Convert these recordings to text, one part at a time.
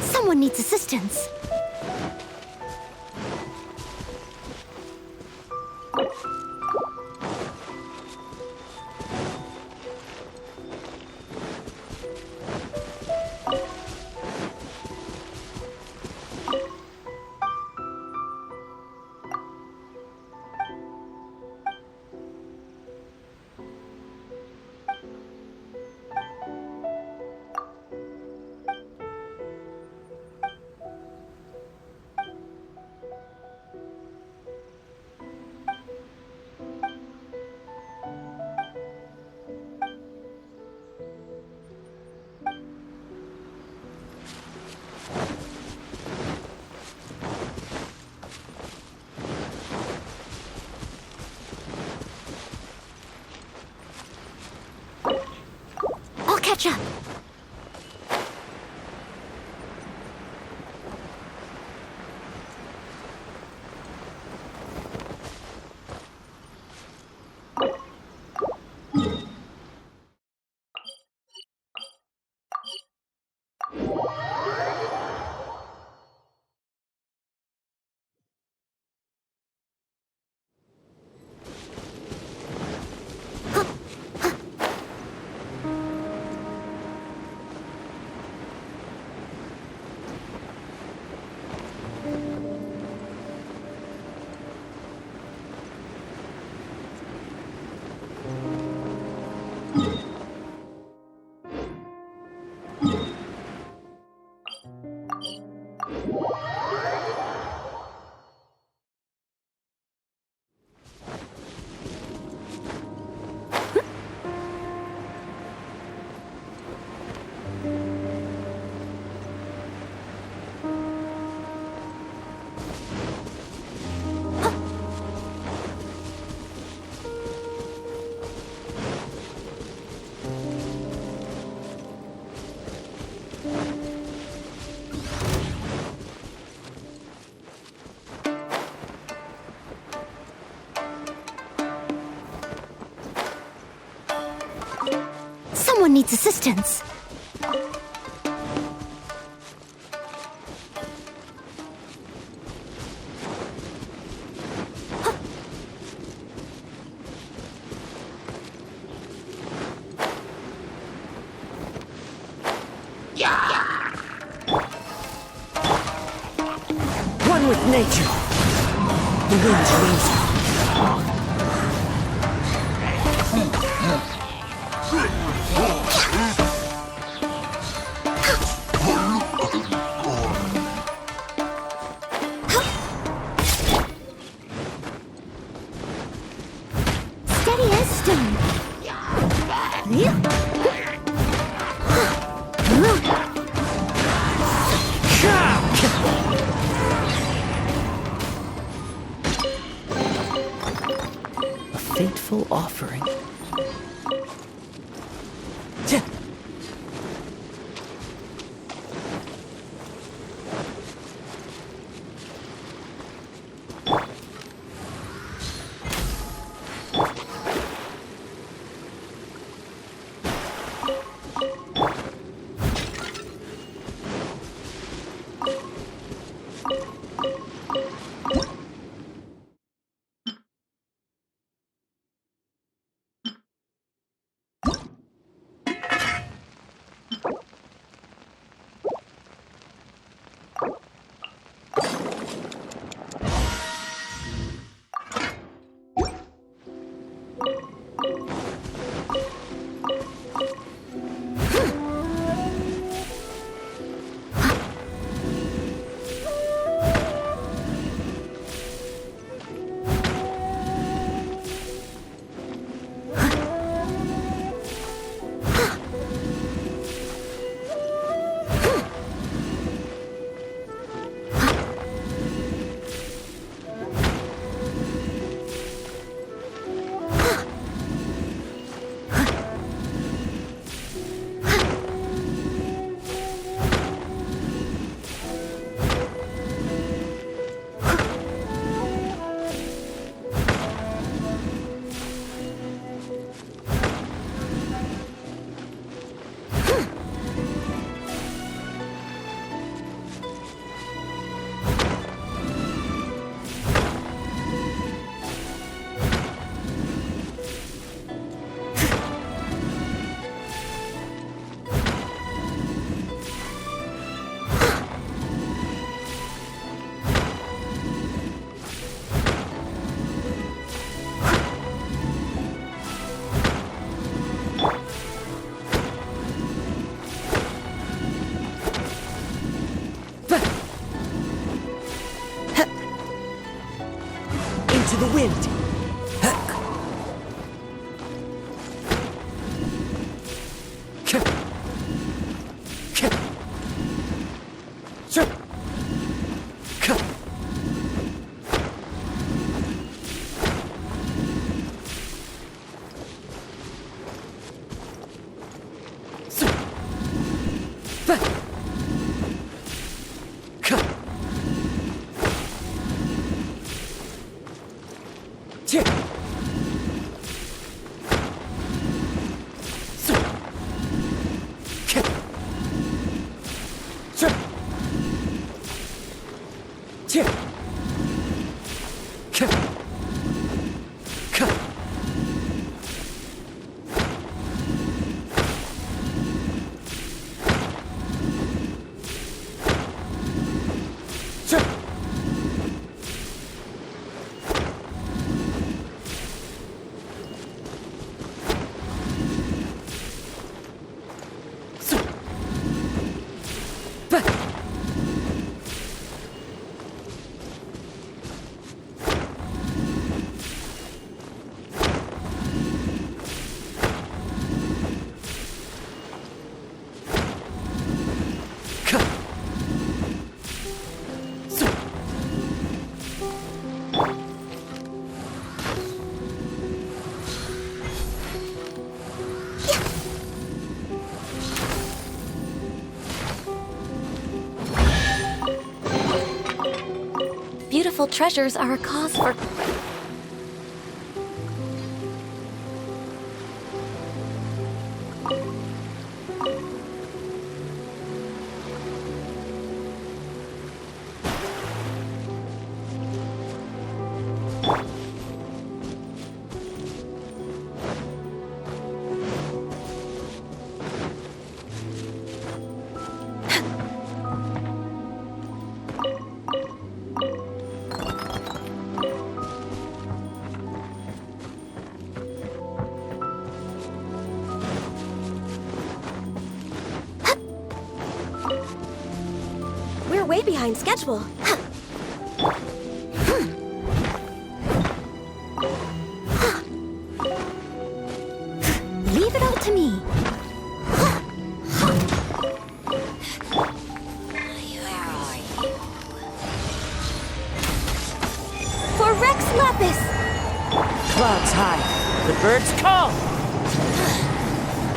Someone needs assistance. I'll catch up. Someone needs assistance. One with nature. The winds raise. Steady as stone. The wind. Beautiful treasures are a cause for... We're way behind schedule. Leave it all to me. For Rex Lapis! Clouds high. The birds call.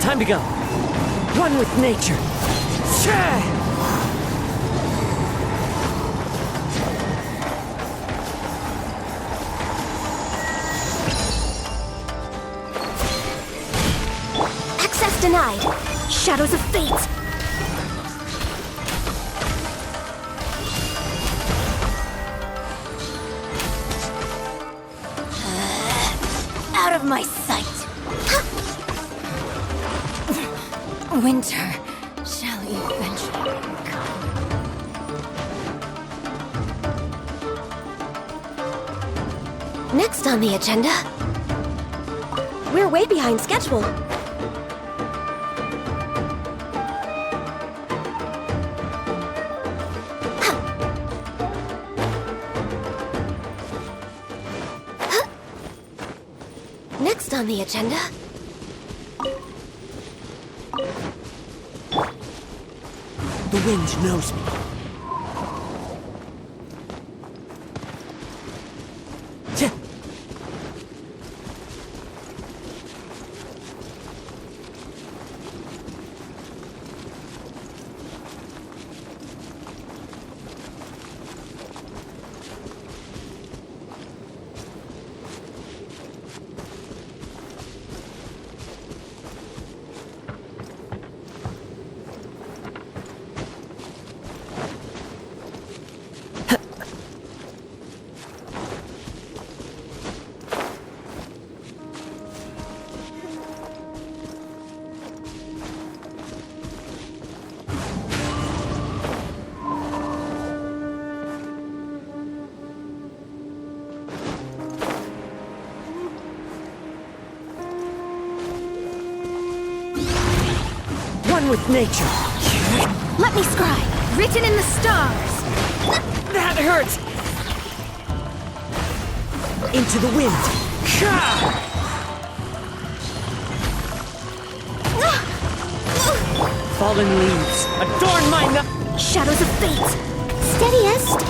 Time to go. One with nature. Shah! Access denied. Shadows of fate. Out of my sight. Winter shall eventually come. Next on the agenda. We're way behind schedule. Next on the agenda. The wind knows me. Tch! One with nature. Let me scribe. Written in the stars. That hurts. Into the wind. Fallen leaves, adorn my Shadows of fate. Steadiest.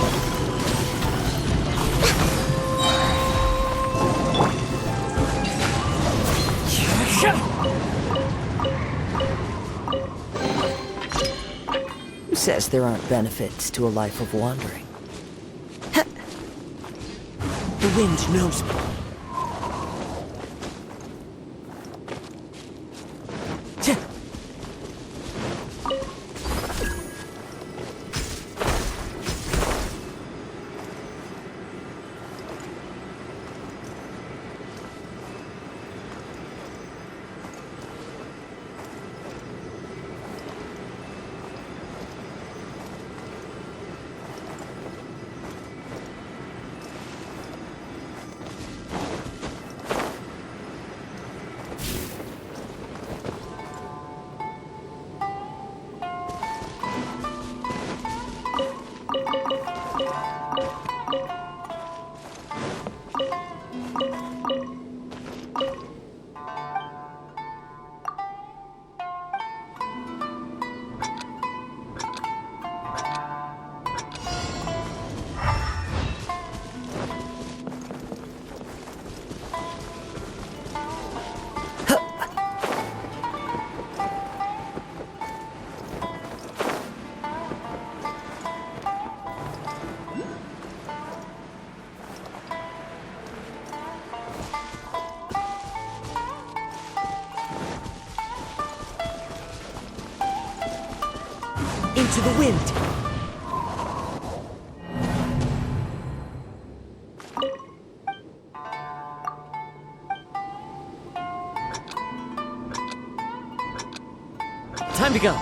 Who says there aren't benefits to a life of wandering? The wind knows me. Into the wind. Time to go.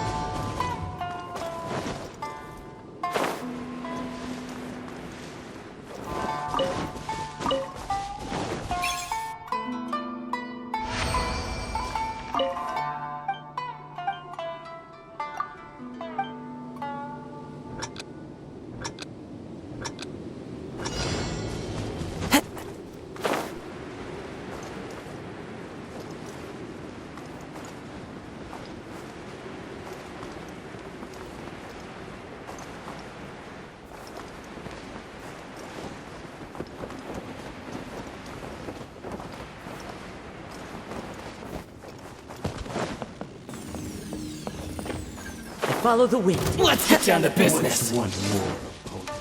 Follow the wind. Let's get down to business. One more opponent.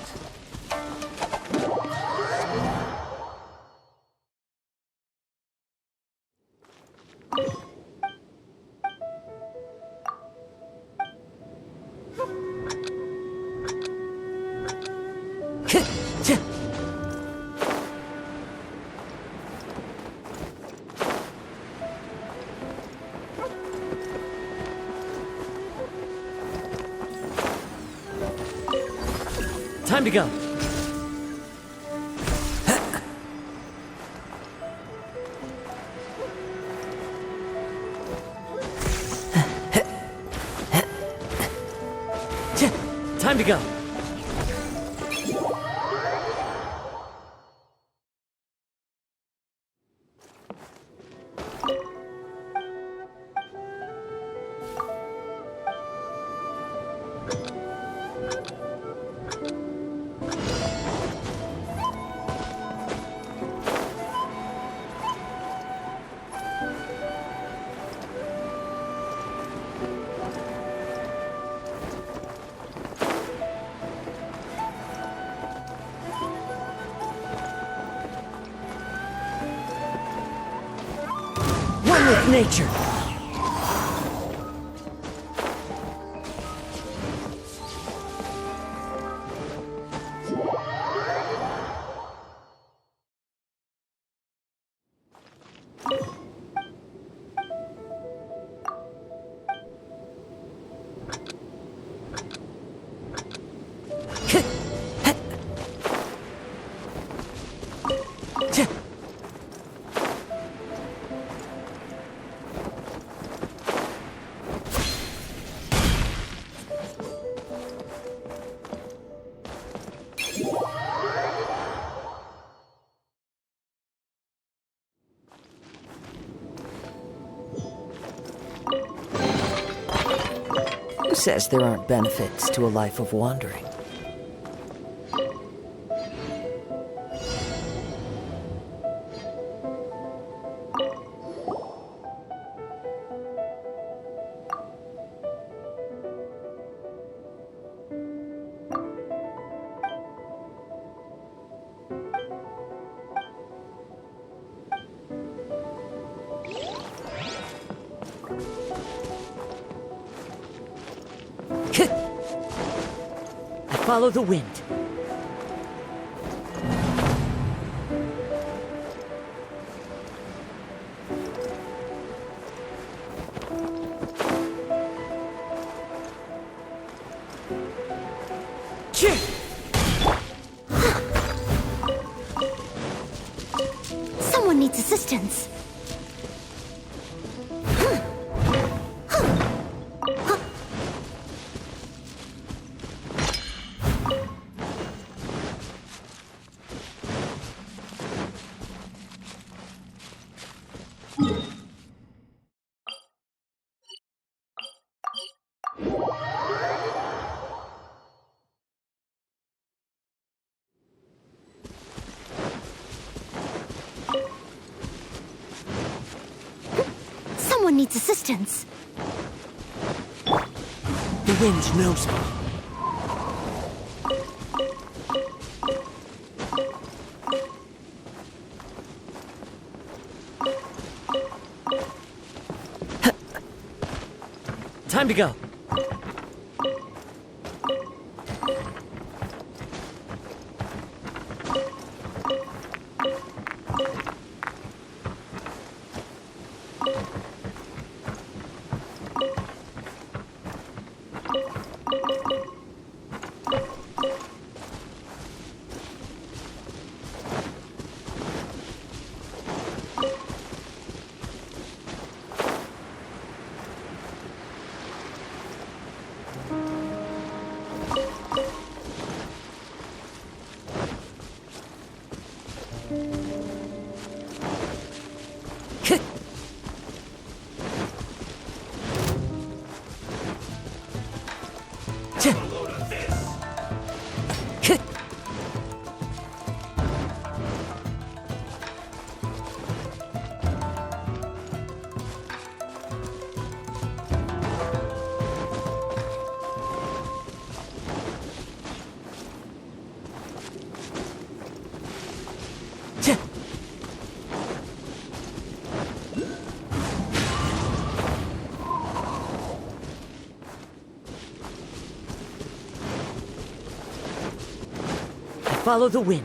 Time to go. Time to go. One with nature. says there aren't benefits to a life of wandering? I follow the wind. Someone needs assistance. Someone needs assistance. The wind knows me. Time to go. Follow the wind.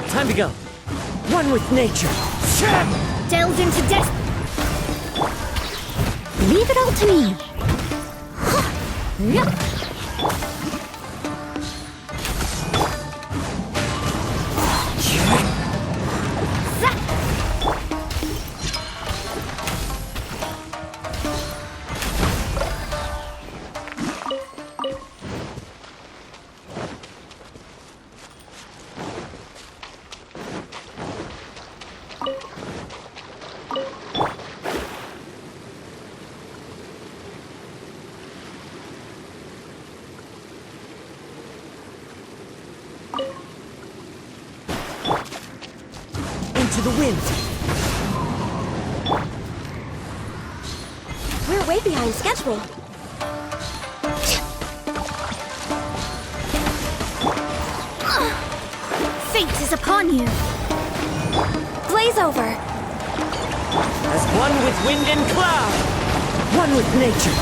Time to go. One with nature. Delved into death. Leave it all to me. Into the wind. We're way behind schedule. Fate is upon you. Blaze over. As one with wind and cloud. One with nature.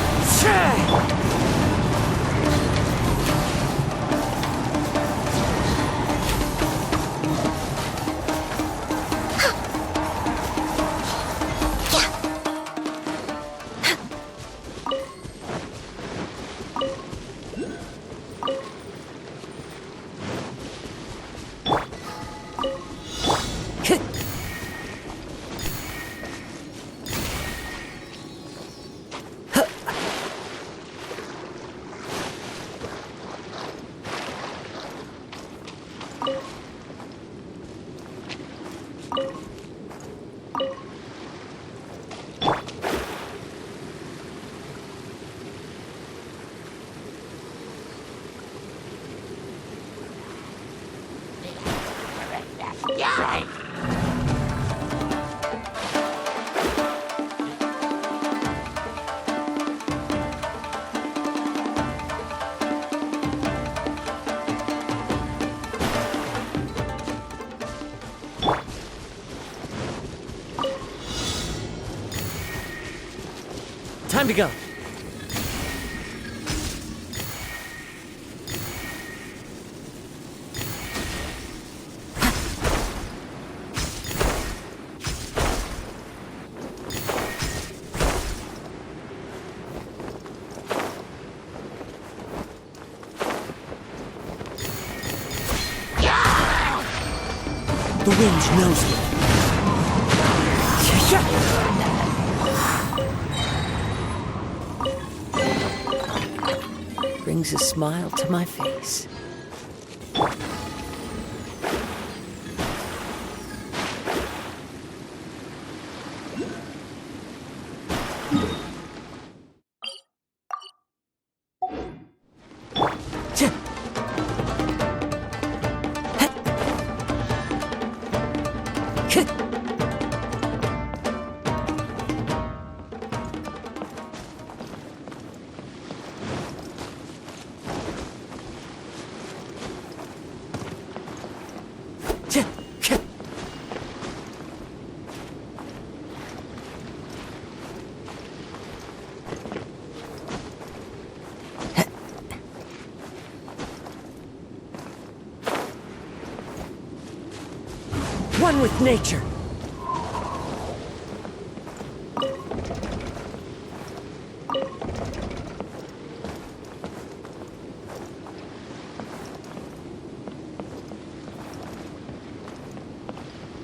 Time to go. The wind knows me. Brings a smile to my face. One with nature.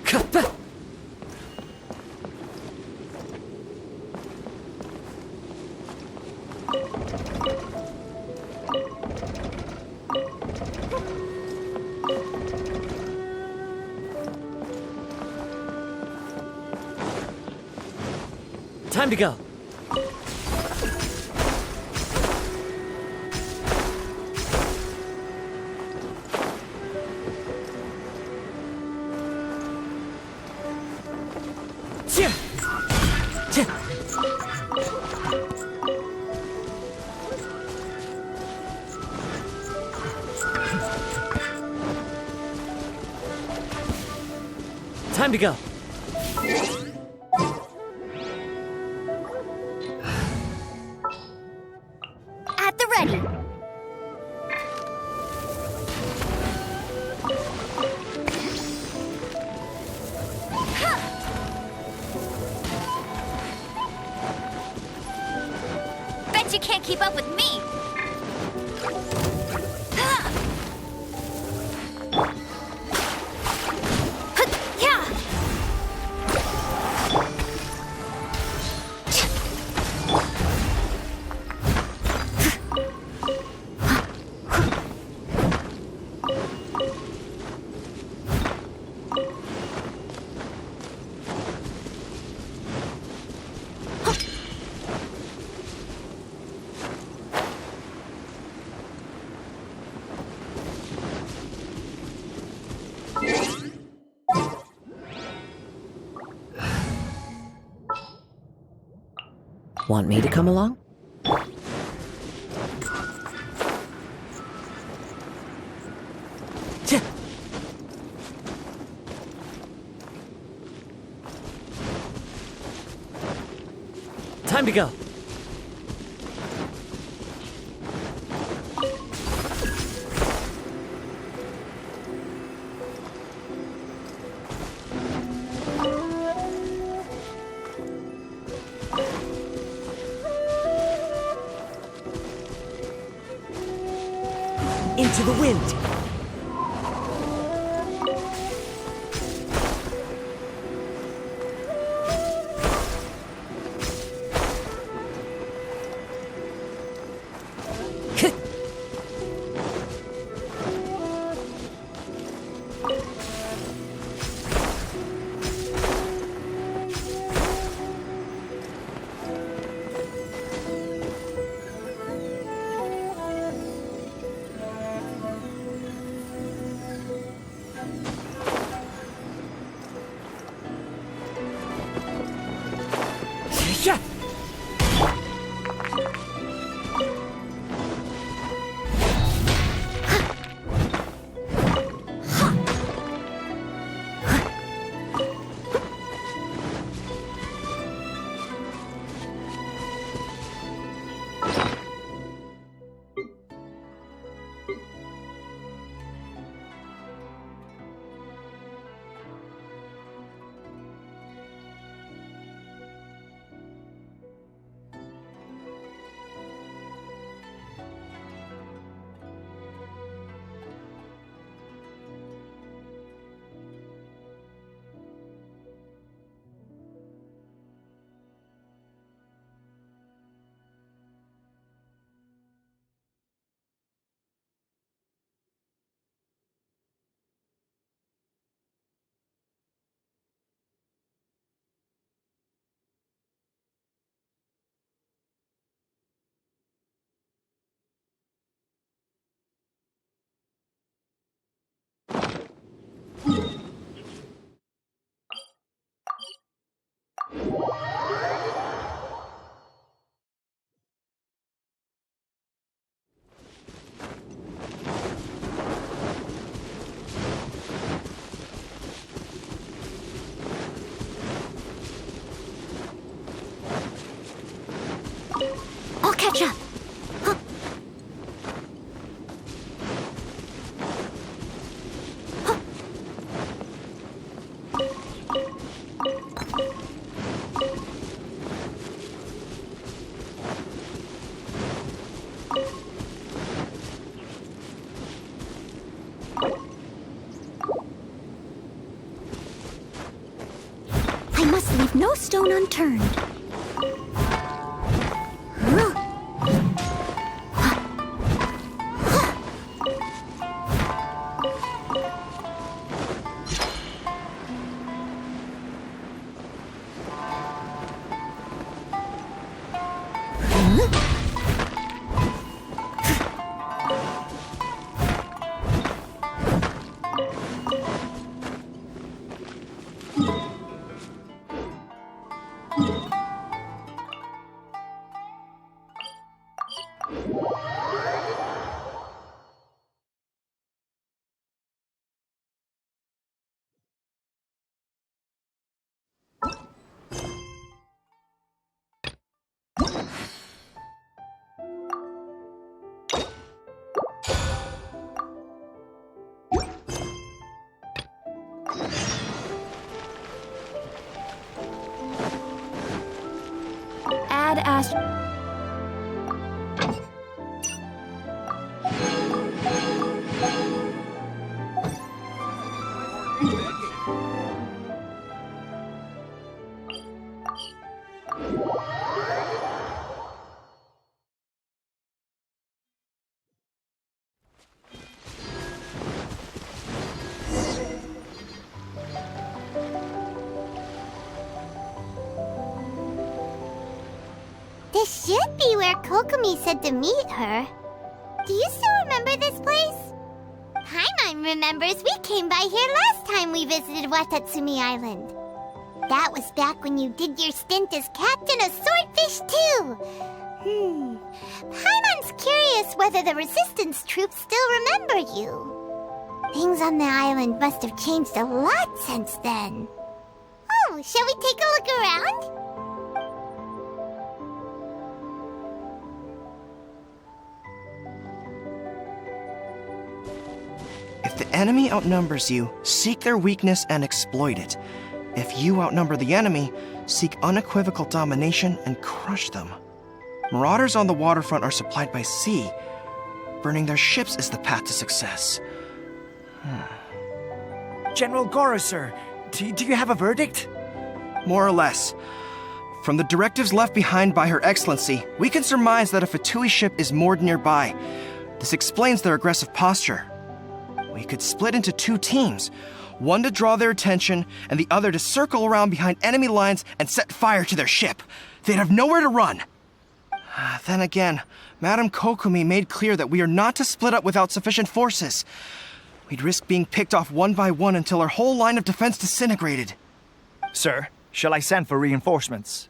Kappa. Time to go. Time to go. At the ready. Bet you can't keep up with me. Want me to come along? Time to go. Into the wind. Chef! I'll catch up. Huh. Huh. I must leave no stone unturned. Add Ast. This should be where Kokumi said to meet her. Do you still remember this place? Paimon remembers we came by here last time we visited Watatsumi Island. That was back when you did your stint as captain of Swordfish too. Paimon's curious whether the resistance troops still remember you. Things on the island must have changed a lot since then. Oh, shall we take a look around? If the enemy outnumbers you, seek their weakness and exploit it. If you outnumber the enemy, seek unequivocal domination and crush them. Marauders on the waterfront are supplied by sea. Burning their ships is the path to success. General Goro, sir, do you have a verdict? More or less. From the directives left behind by Her Excellency, we can surmise that a Fatui ship is moored nearby. This explains their aggressive posture. We could split into two teams, one to draw their attention and the other to circle around behind enemy lines and set fire to their ship. They'd have nowhere to run. Then again, Madame Kokumi made clear that we are not to split up without sufficient forces. We'd risk being picked off one by one until our whole line of defense disintegrated. Sir, shall I send for reinforcements?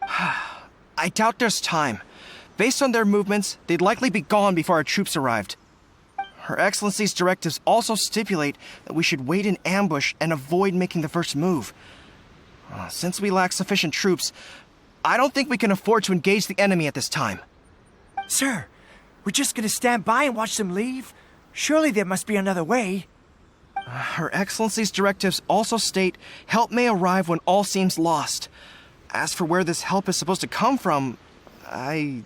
I doubt there's time. Based on their movements, they'd likely be gone before our troops arrived. Her Excellency's directives also stipulate that we should wait in ambush and avoid making the first move. Since we lack sufficient troops, I don't think we can afford to engage the enemy at this time. Sir, we're just gonna stand by and watch them leave? Surely there must be another way. Her Excellency's directives also state help may arrive when all seems lost. As for where this help is supposed to come from, Hey,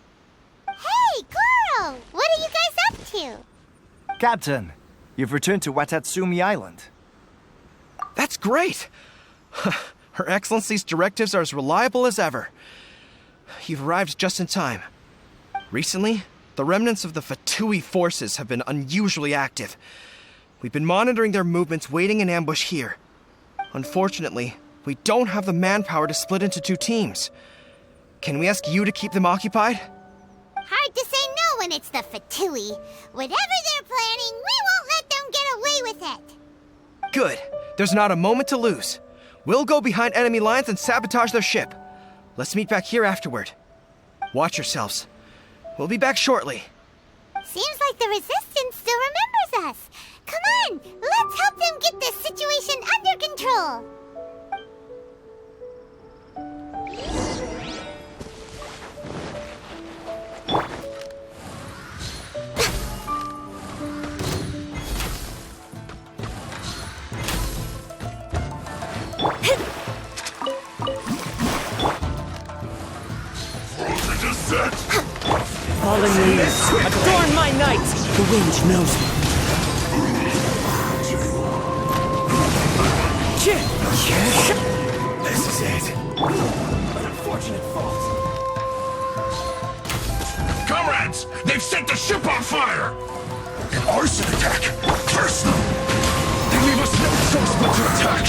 Goro! What are you guys up to? Captain, you've returned to Watatsumi Island. That's great! Her Excellency's directives are as reliable as ever. You've arrived just in time. Recently, the remnants of the Fatui forces have been unusually active. We've been monitoring their movements, waiting in ambush here. Unfortunately, we don't have the manpower to split into two teams. Can we ask you to keep them occupied? Hard to say no when it's the Fatui. Whatever they're planning, we won't let them get away with it. Good. There's not a moment to lose. We'll go behind enemy lines and sabotage their ship. Let's meet back here afterward. Watch yourselves. We'll be back shortly. Seems like the Resistance still remembers us. Come on, let's help them get this situation under control. Fallen leaves, adorn my night! The wind knows me. This is it. An unfortunate fault. Comrades, they've set the ship on fire! An arson attack! Curse them! They leave us no choice but to attack!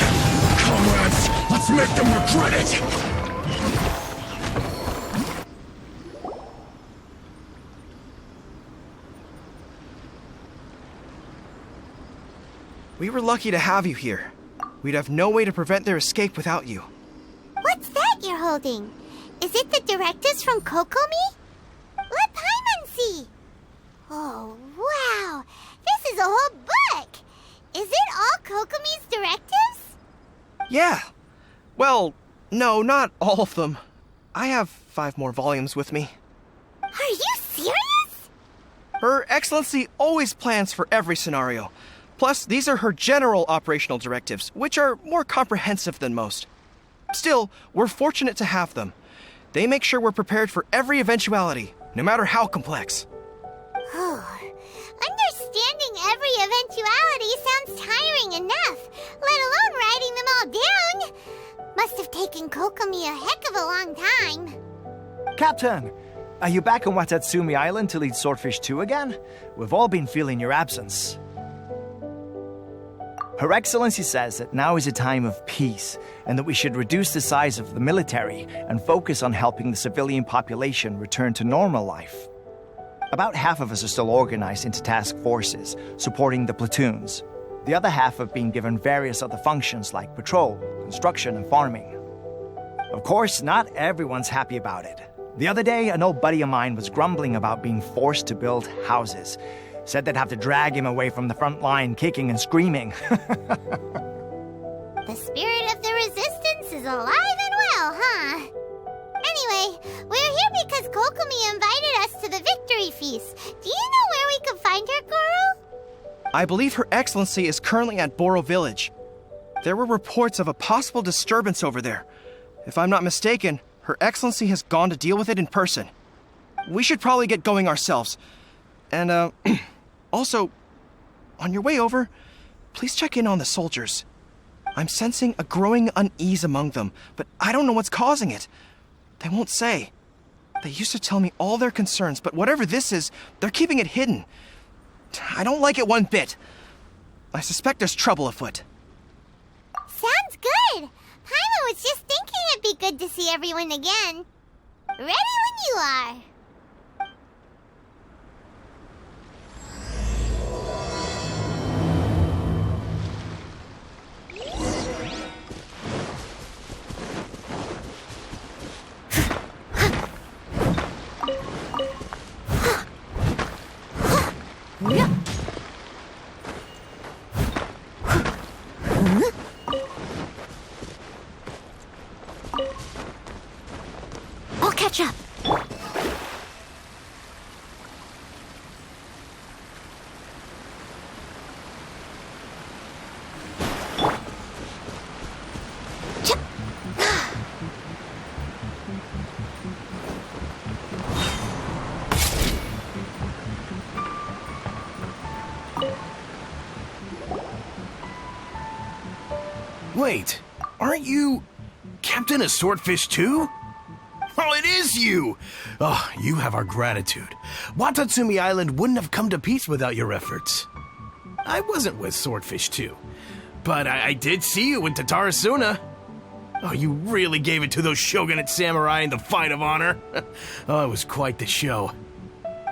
Comrades, let's make them regret it! We were lucky to have you here. We'd have no way to prevent their escape without you. What's that you're holding? Is it the directives from Kokomi? Let Paimon see. Oh, wow. This is a whole book. Is it all Kokomi's directives? Yeah. Well, no, not all of them. I have 5 more volumes with me. Are you serious? Her Excellency always plans for every scenario. Plus, these are her general operational directives, which are more comprehensive than most. Still, we're fortunate to have them. They make sure we're prepared for every eventuality, no matter how complex. Understanding every eventuality sounds tiring enough, let alone writing them all down. Must have taken Kokomi a heck of a long time. Captain, are you back on Watatsumi Island to lead Swordfish 2 again? We've all been feeling your absence. Her Excellency says that now is a time of peace and that we should reduce the size of the military and focus on helping the civilian population return to normal life. About half of us are still organized into task forces, supporting the platoons. The other half have been given various other functions like patrol, construction, and farming. Of course, not everyone's happy about it. The other day, an old buddy of mine was grumbling about being forced to build houses. Said they'd have to drag him away from the front line, kicking and screaming. The spirit of the Resistance is alive and well, huh? Anyway, we're here because Kokomi invited us to the victory feast. Do you know where we could find her, Goro? I believe Her Excellency is currently at Boro Village. There were reports of a possible disturbance over there. If I'm not mistaken, Her Excellency has gone to deal with it in person. We should probably get going ourselves. And, also, on your way over, please check in on the soldiers. I'm sensing a growing unease among them, but I don't know what's causing it. They won't say. They used to tell me all their concerns, but whatever this is, they're keeping it hidden. I don't like it one bit. I suspect there's trouble afoot. Sounds good. Paimon was just thinking it'd be good to see everyone again. Ready when you are. catch up. Wait, aren't you Captain of Swordfish too? Oh, it is you! Oh, you have our gratitude. Watatsumi Island wouldn't have come to peace without your efforts. I wasn't with Swordfish 2, but I did see you in Tatarasuna. Oh, you really gave it to those shogunate samurai in the fight of honor. Oh, it was quite the show.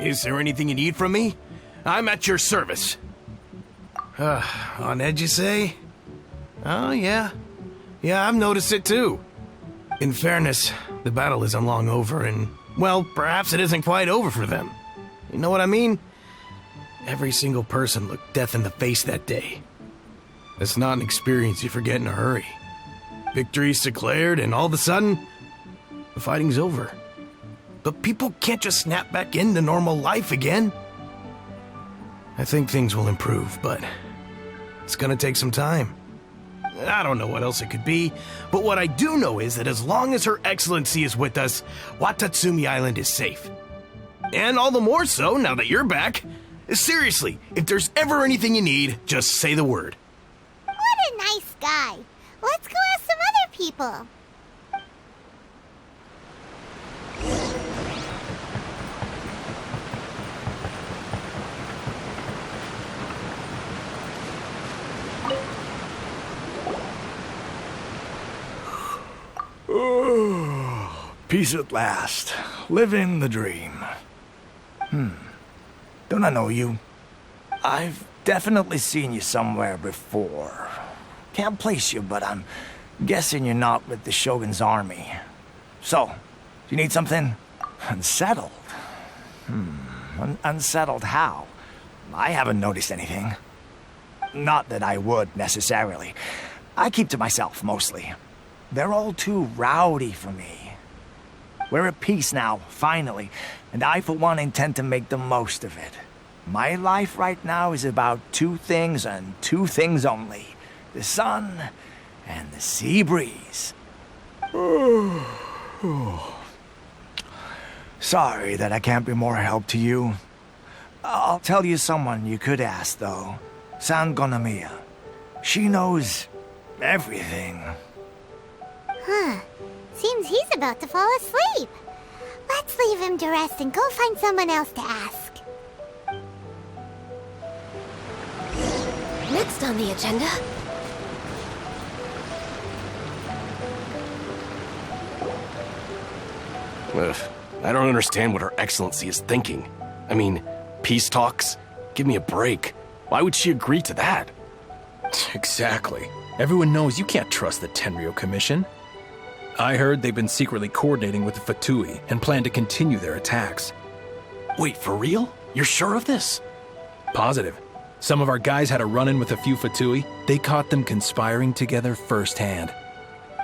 Is there anything you need from me? I'm at your service. On edge, you say? Oh, yeah. Yeah, I've noticed it too. In fairness, the battle isn't long over, and, well, perhaps it isn't quite over for them. You know what I mean? Every single person looked death in the face that day. It's not an experience you forget in a hurry. Victory's declared, and all of a sudden, the fighting's over. But people can't just snap back into normal life again. I think things will improve, but it's gonna take some time. I don't know what else it could be, but what I do know is that as long as Her Excellency is with us, Watatsumi Island is safe. And all the more so now that you're back. Seriously, if there's ever anything you need, just say the word. What a nice guy. Let's go ask some other people. Peace at last. Living the dream. Don't I know you? I've definitely seen you somewhere before. Can't place you, but I'm guessing you're not with the Shogun's army. So, do you need something? Unsettled? Unsettled how? I haven't noticed anything. Not that I would, necessarily. I keep to myself, mostly. They're all too rowdy for me. We're at peace now, finally, and I, for one, intend to make the most of it. My life right now is about two things and two things only. The sun and the sea breeze. Sorry that I can't be more help to you. I'll tell you someone you could ask, though. San Gonomiya. She knows everything. Huh. Seems he's about to fall asleep. Let's leave him to rest and go find someone else to ask. Next on the agenda. Ugh, I don't understand what Her Excellency is thinking. I mean, peace talks? Give me a break. Why would she agree to that? Exactly. Everyone knows you can't trust the Tenryo Commission. I heard they've been secretly coordinating with the Fatui and plan to continue their attacks. Wait, for real? You're sure of this? Positive. Some of our guys had a run-in with a few Fatui. They caught them conspiring together firsthand.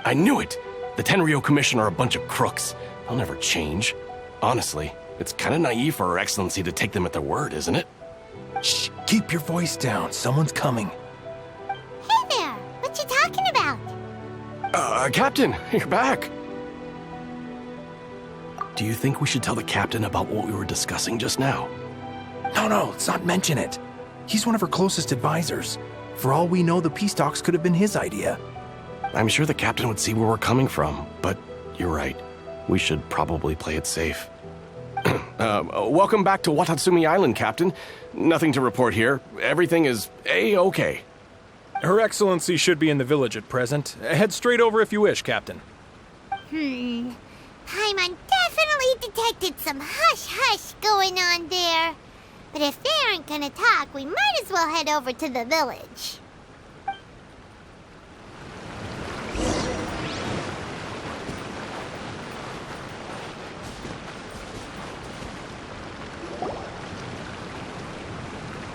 I knew it! The Tenryo Commission are a bunch of crooks. They'll never change. Honestly, it's kind of naive for Her Excellency to take them at their word, isn't it? Shh, keep your voice down. Someone's coming. Hey there! What you talking about? Captain, you're back. Do you think we should tell the captain about what we were discussing just now? No, let's not mention it. He's one of her closest advisors. For all we know, the peace talks could have been his idea. I'm sure the captain would see where we're coming from, but you're right. We should probably play it safe. Welcome back to Watatsumi Island, Captain. Nothing to report here. Everything is A-okay. Her Excellency should be in the village at present. Head straight over if you wish, Captain. Paimon definitely detected some hush-hush going on there. But if they aren't gonna talk, we might as well head over to the village.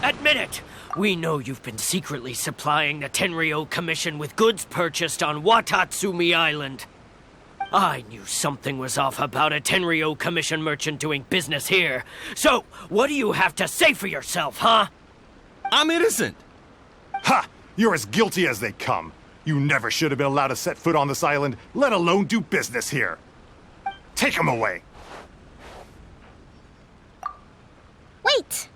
Admit it! We know you've been secretly supplying the Tenryo Commission with goods purchased on Watatsumi Island. I knew something was off about a Tenryo Commission merchant doing business here. So, what do you have to say for yourself, huh? I'm innocent. Ha! You're as guilty as they come. You never should have been allowed to set foot on this island, let alone do business here. Take him away. Wait!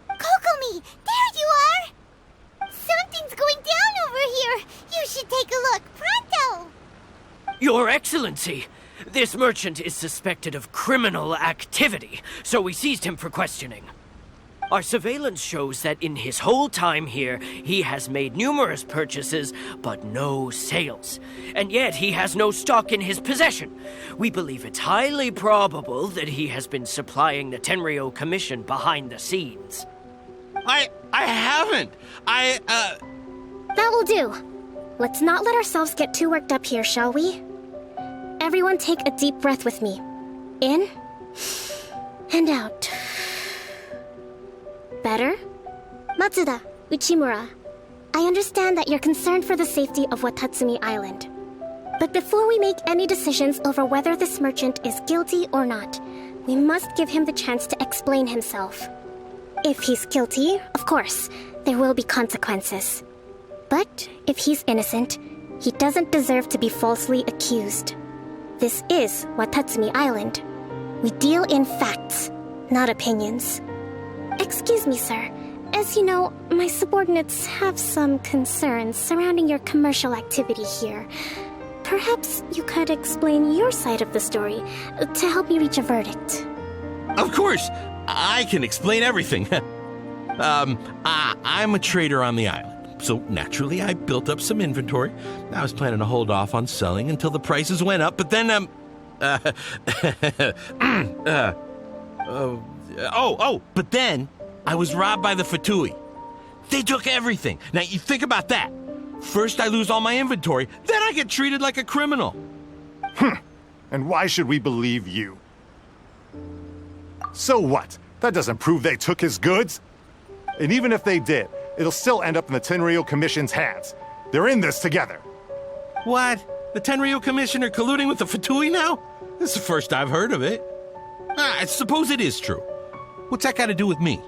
Kokomi, there you are! Something's going down over here. You should take a look, pronto! Your Excellency, this merchant is suspected of criminal activity, so we seized him for questioning. Our surveillance shows that in his whole time here, he has made numerous purchases, but no sales. And yet he has no stock in his possession. We believe it's highly probable that he has been supplying the Tenryo Commission behind the scenes. I haven't. That will do. Let's not let ourselves get too worked up here, shall we? Everyone take a deep breath with me. In and out. Better? Matsuda, Uchimura, I understand that you're concerned for the safety of Watatsumi Island. But before we make any decisions over whether this merchant is guilty or not, we must give him the chance to explain himself. If he's guilty, of course, there will be consequences. But if he's innocent, he doesn't deserve to be falsely accused. This is Watatsumi Island. We deal in facts, not opinions. Excuse me, sir. As you know, my subordinates have some concerns surrounding your commercial activity here. Perhaps you could explain your side of the story to help me reach a verdict. Of course, I can explain everything. I'm a trader on the island, so naturally I built up some inventory. I was planning to hold off on selling until the prices went up, but then, but then I was robbed by the Fatui. They took everything. Now, you think about that. First I lose all my inventory, then I get treated like a criminal. And why should we believe you? So what? That doesn't prove they took his goods. And even if they did, it'll still end up in the Tenryo Commission's hands. They're in this together. What? The Tenryo Commission are colluding with the Fatui now? This is the first I've heard of it. I suppose it is true. What's that got to do with me?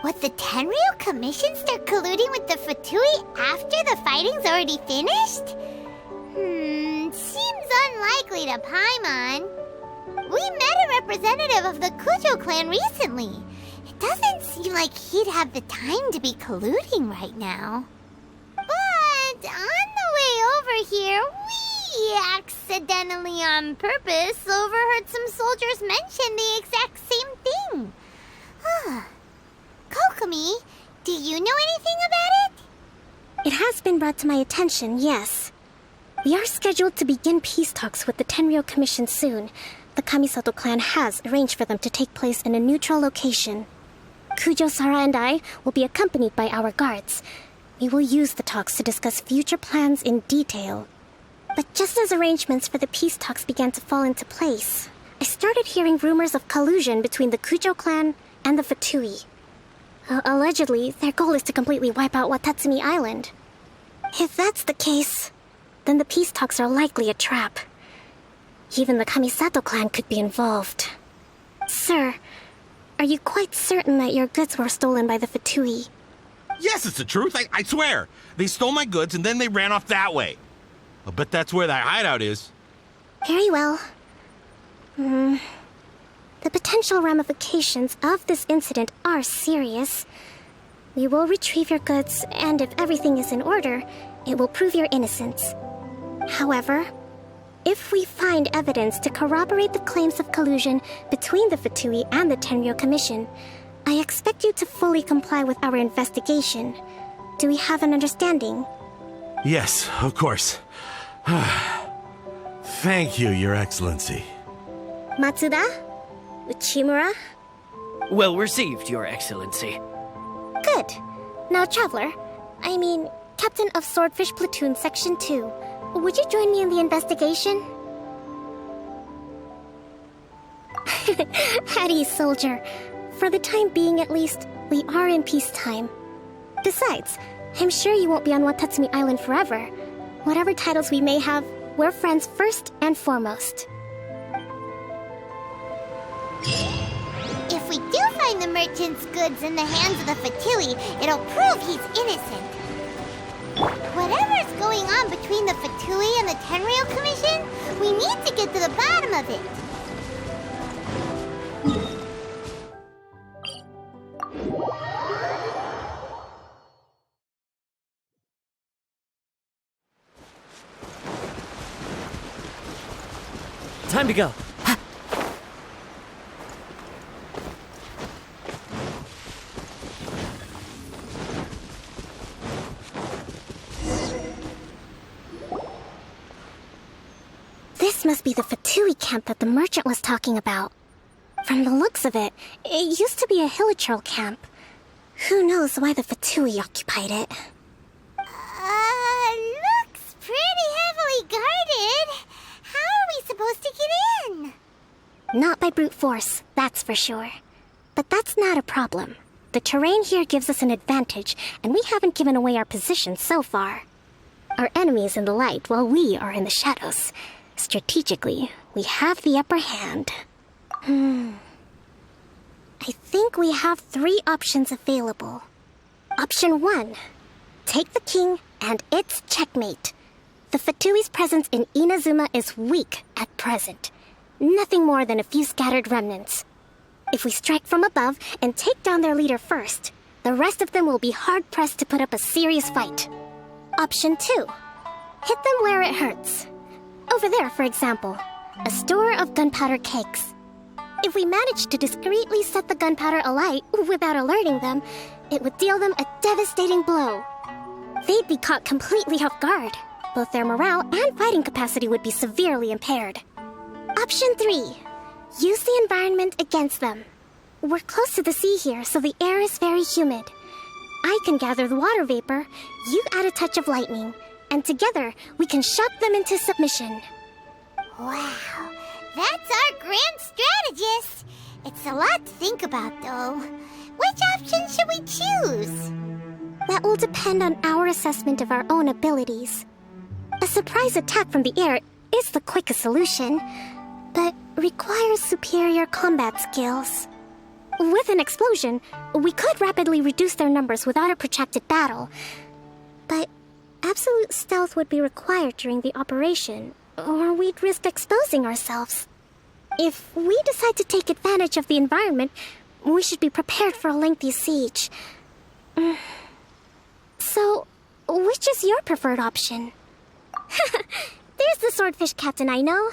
What, the Tenryo Commission start colluding with the Fatui after the fighting's already finished? Seems unlikely to Paimon. We met a representative of the Kujo clan recently. It doesn't seem like he'd have the time to be colluding right now. But on the way over here, we accidentally on purpose overheard some soldiers mention the exact same thing. Kokomi, do you know anything about it? It has been brought to my attention, yes. We are scheduled to begin peace talks with the Tenryo Commission soon. The Kamisato clan has arranged for them to take place in a neutral location. Kujo-Sara and I will be accompanied by our guards. We will use the talks to discuss future plans in detail. But just as arrangements for the peace talks began to fall into place, I started hearing rumors of collusion between the Kujo clan and the Fatui. Allegedly, their goal is to completely wipe out Watatsumi Island. If that's the case, then the peace talks are likely a trap. Even the Kamisato clan could be involved. Sir, are you quite certain that your goods were stolen by the Fatui? Yes, it's the truth. I swear. They stole my goods and then they ran off that way. I'll bet that's where that hideout is. Very well. The potential ramifications of this incident are serious. We will retrieve your goods, and if everything is in order, it will prove your innocence. However, if we find evidence to corroborate the claims of collusion between the Fatui and the Tenryo Commission, I expect you to fully comply with our investigation. Do we have an understanding? Yes, of course. Thank you, Your Excellency. Matsuda? Uchimura? Well received, Your Excellency. Good. Now, Traveler, Captain of Swordfish Platoon Section 2, would you join me in the investigation? At ease, soldier. For the time being, at least, we are in peacetime. Besides, I'm sure you won't be on Watatsumi Island forever. Whatever titles we may have, We're friends first and foremost. If we do find the merchant's goods in the hands of the Fatui, it'll prove he's innocent. Whatever's going on between the Fatui and the Tenryou Commission, we need to get to the bottom of it. Time to go. This must be the Fatui camp that the merchant was talking about. From the looks of it, it used to be a Hilichurl camp. Who knows why the Fatui occupied it? Looks pretty heavily guarded. How are we supposed to get in? Not by brute force, that's for sure. But that's not a problem. The terrain here gives us an advantage, and we haven't given away our position so far. Our enemy is in the light while we are in the shadows. Strategically, we have the upper hand. I think we have 3 options available. Option 1. Take the king, and it's checkmate. The Fatui's presence in Inazuma is weak at present. Nothing more than a few scattered remnants. If we strike from above and take down their leader first, the rest of them will be hard-pressed to put up a serious fight. Option 2. Hit them where it hurts. Over there, for example, a store of gunpowder cakes. If we manage to discreetly set the gunpowder alight without alerting them, it would deal them a devastating blow. They'd be caught completely off guard. Both their morale and fighting capacity would be severely impaired. Option 3. Use the environment against them. We're close to the sea here, so the air is very humid. I can gather the water vapor, you add a touch of lightning, and together we can shock them into submission. Wow, that's our grand strategist. It's a lot to think about, though. Which option should we choose? That will depend on our assessment of our own abilities. A surprise attack from the air is the quickest solution, but requires superior combat skills. With an explosion, we could rapidly reduce their numbers without a protracted battle, but absolute stealth would be required during the operation, or we'd risk exposing ourselves. If we decide to take advantage of the environment, we should be prepared for a lengthy siege. So, which is your preferred option? There's the swordfish captain I know.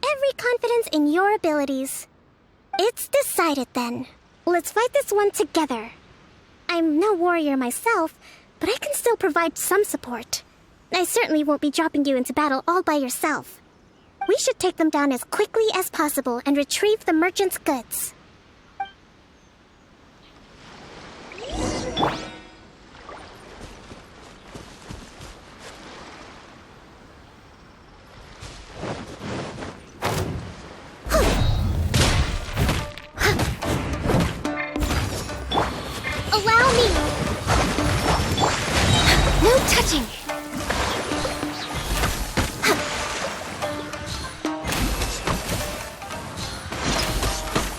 Every confidence in your abilities. It's decided then. Let's fight this one together. I'm no warrior myself, but I can still provide some support. I certainly won't be dropping you into battle all by yourself. We should take them down as quickly as possible and retrieve the merchant's goods. Allow me! No touching!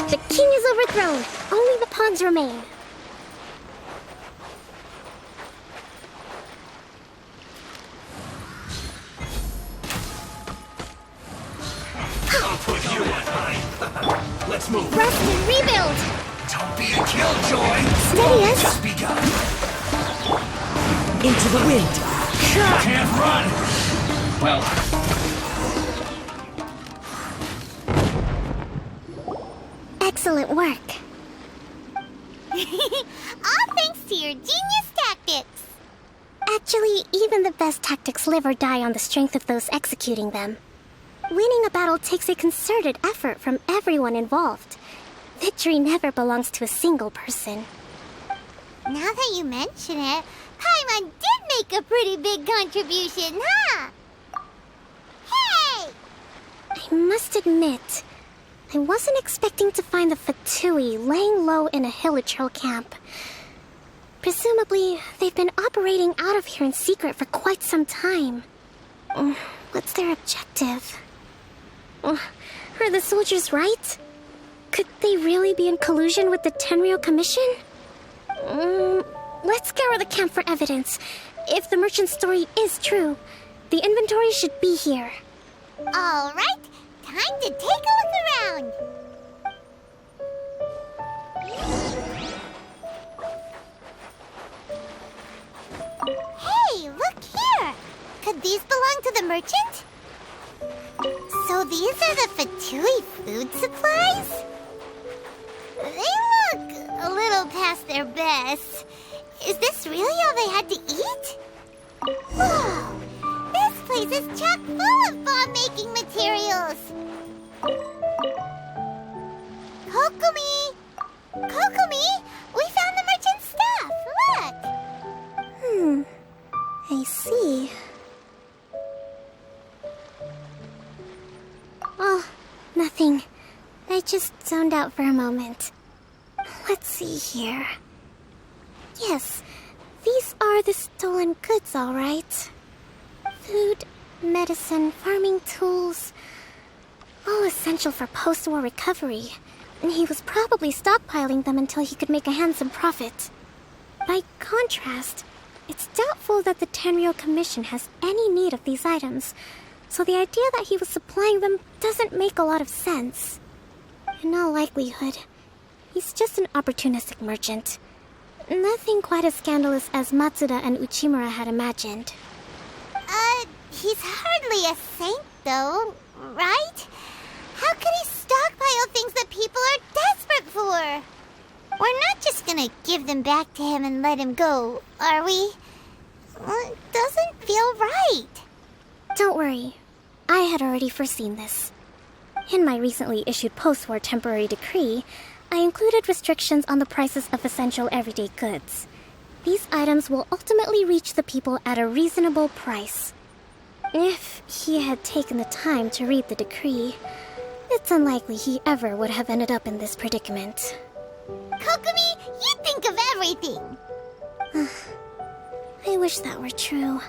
The king is overthrown. Only the pawns remain. I'll put you in line. Let's move. Rest and rebuild! Don't be a killjoy. Steady as... Just begun. Into the wind. Can't run. Well, Excellent work. All thanks to your genius tactics. Actually, even the best tactics live or die on the strength of those executing them. Winning a battle takes a concerted effort from everyone involved. Victory never belongs to a single person. Now that you mention it, Paimon did make a pretty big contribution, huh? Hey! I must admit, I wasn't expecting to find the Fatui laying low in a Hilichurl camp. Presumably, they've been operating out of here in secret for quite some time. What's their objective? Are the soldiers right? Could they really be in collusion with the Tenryou Commission? Let's scour the camp for evidence. If the merchant's story is true, the inventory should be here. All right, time to take a look around. Hey, look here! Could these belong to the merchant? So these are the Fatui food supplies? They look a little past their best. Is this really all they had to eat? Whoa! This place is chock full of bomb-making materials! Kokomi! Kokomi! We found the merchant's stuff! Look! I see. Oh, nothing. I just zoned out for a moment. Let's see here. Yes, these are the stolen goods, all right. Food, medicine, farming tools. All essential for post-war recovery. And he was probably stockpiling them until he could make a handsome profit. By contrast, it's doubtful that the Tenryou Commission has any need of these items, so the idea that he was supplying them doesn't make a lot of sense. In all likelihood, he's just an opportunistic merchant. Nothing quite as scandalous as Matsuda and Uchimura had imagined. He's hardly a saint, though, right? How could he stockpile things that people are desperate for? We're not just gonna give them back to him and let him go, are we? It doesn't feel right. Don't worry. I had already foreseen this. In my recently issued post-war temporary decree, I included restrictions on the prices of essential everyday goods. These items will ultimately reach the people at a reasonable price. If he had taken the time to read the decree, it's unlikely he ever would have ended up in this predicament. Kokomi, you think of everything! I wish that were true.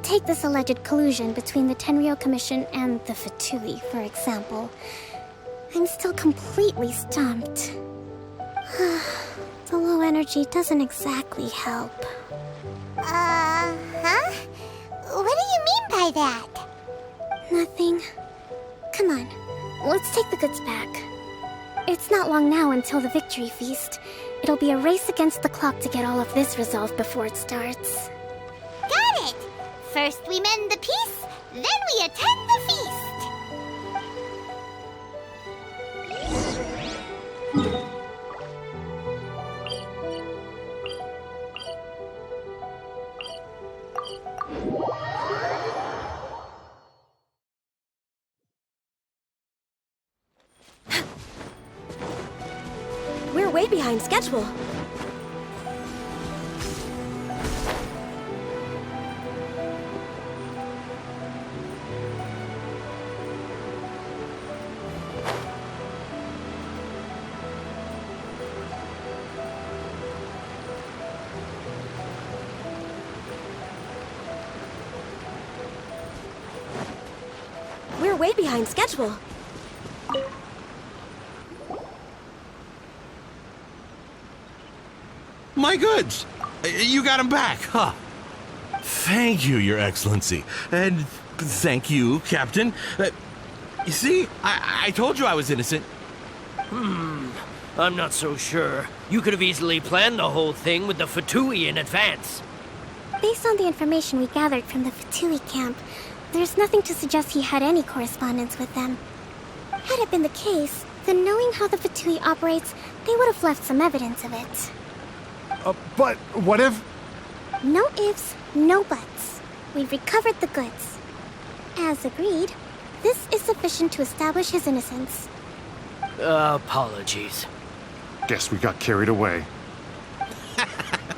Take this alleged collusion between the Tenryou Commission and the Fatui, for example. I'm still completely stumped. The low energy doesn't exactly help. Huh? What do you mean by that? Nothing. Come on, let's take the goods back. It's not long now until the victory feast. It'll be a race against the clock to get all of this resolved before it starts. Got it! First we mend the peace, then we attend the feast! We're way behind schedule. We're way behind schedule. My goods! You got them back, huh? Thank you, Your Excellency. And thank you, Captain. You see, I told you I was innocent. I'm not so sure. You could have easily planned the whole thing with the Fatui in advance. Based on the information we gathered from the Fatui camp, there's nothing to suggest he had any correspondence with them. Had it been the case, then knowing how the Fatui operates, they would have left some evidence of it. But what if... No ifs, no buts. We've recovered the goods. As agreed, this is sufficient to establish his innocence. Apologies. Guess we got carried away.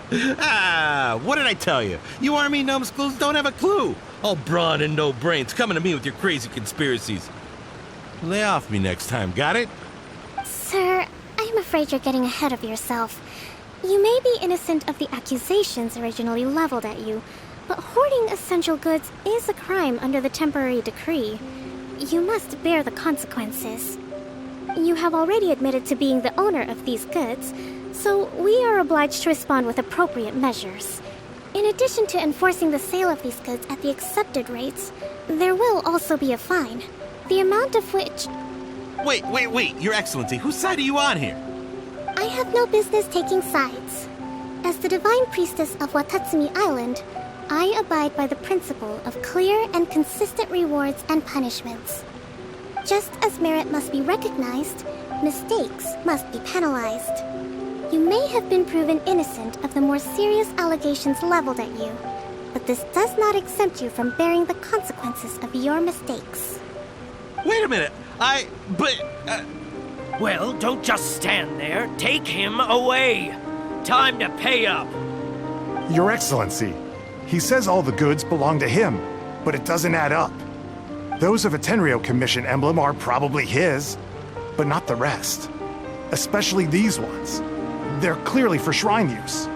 What did I tell you? You army numbskulls don't have a clue. All brawn and no brains coming to me with your crazy conspiracies. Lay off me next time, got it? Sir, I'm afraid you're getting ahead of yourself. You may be innocent of the accusations originally leveled at you, But hoarding essential goods is a crime under the temporary decree. You must bear the consequences. You have already admitted to being the owner of these goods, so we are obliged to respond with appropriate measures. In addition to enforcing the sale of these goods at the accepted rates, there will also be a fine, the amount of which... Wait, Your Excellency, whose side are you on here? I have no business taking sides. As the Divine Priestess of Watatsumi Island, I abide by the principle of clear and consistent rewards and punishments. Just as merit must be recognized, mistakes must be penalized. You may have been proven innocent of the more serious allegations leveled at you, but this does not exempt you from bearing the consequences of your mistakes. Wait a minute, Well, don't just stand there. Take him away. Time to pay up. Your Excellency, he says all the goods belong to him, but it doesn't add up. Those of a Tenryo Commission emblem are probably his, but not the rest. Especially these ones. They're clearly for shrine use.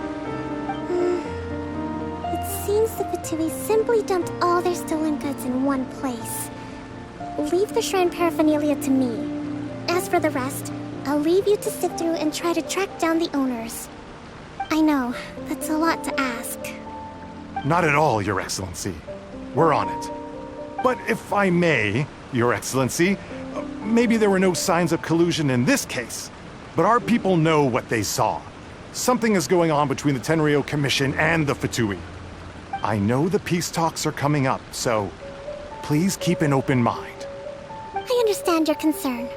It seems the Fatui simply dumped all their stolen goods in one place. Leave the shrine paraphernalia to me. As for the rest, I'll leave you to sift through and try to track down the owners. I know, that's a lot to ask. Not at all, Your Excellency. We're on it. But if I may, Your Excellency, maybe there were no signs of collusion in this case, but our people know what they saw. Something is going on between the Tenryo Commission and the Fatui. I know the peace talks are coming up, so please keep an open mind. I understand your concern.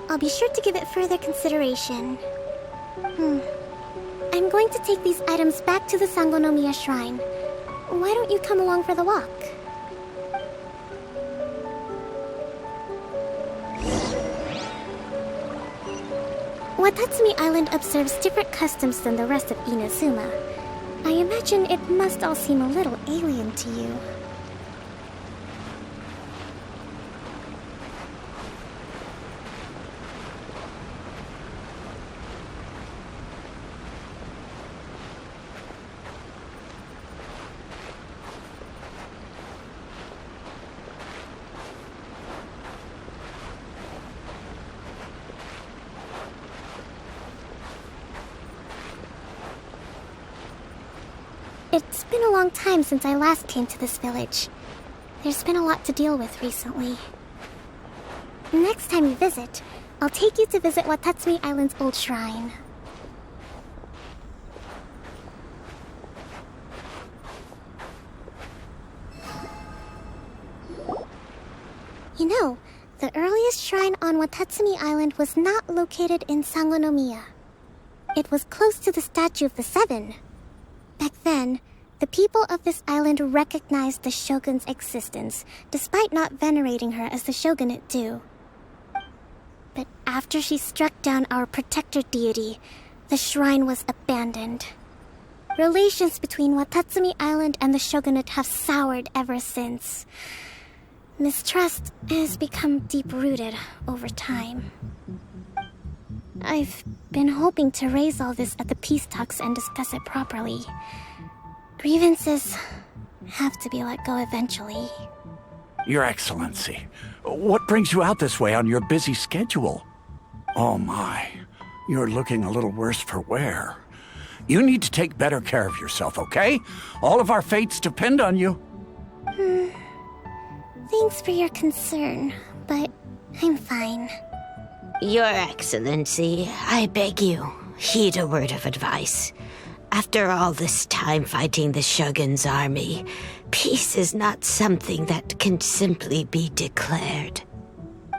I'll be sure to give it further consideration. I'm going to take these items back to the Sangonomiya Shrine. Why don't you come along for the walk? Watatsumi Island observes different customs than the rest of Inazuma. I imagine it must all seem a little alien to you. It's been a long time since I last came to this village. There's been a lot to deal with recently. Next time you visit, I'll take you to visit Watatsumi Island's old shrine. You know, the earliest shrine on Watatsumi Island was not located in Sangonomiya. It was close to the Statue of the Seven. Back then, the people of this island recognized the shogun's existence, despite not venerating her as the shogunate do. But after she struck down our protector deity, the shrine was abandoned. Relations between Watatsumi Island and the shogunate have soured ever since. Mistrust has become deep-rooted over time. I've been hoping to raise all this at the peace talks and discuss it properly. Grievances have to be let go eventually. Your Excellency, what brings you out this way on your busy schedule? Oh my, you're looking a little worse for wear. You need to take better care of yourself, okay? All of our fates depend on you. Thanks for your concern, but I'm fine. Your Excellency, I beg you, heed a word of advice. After all this time fighting the Shogun's army, peace is not something that can simply be declared.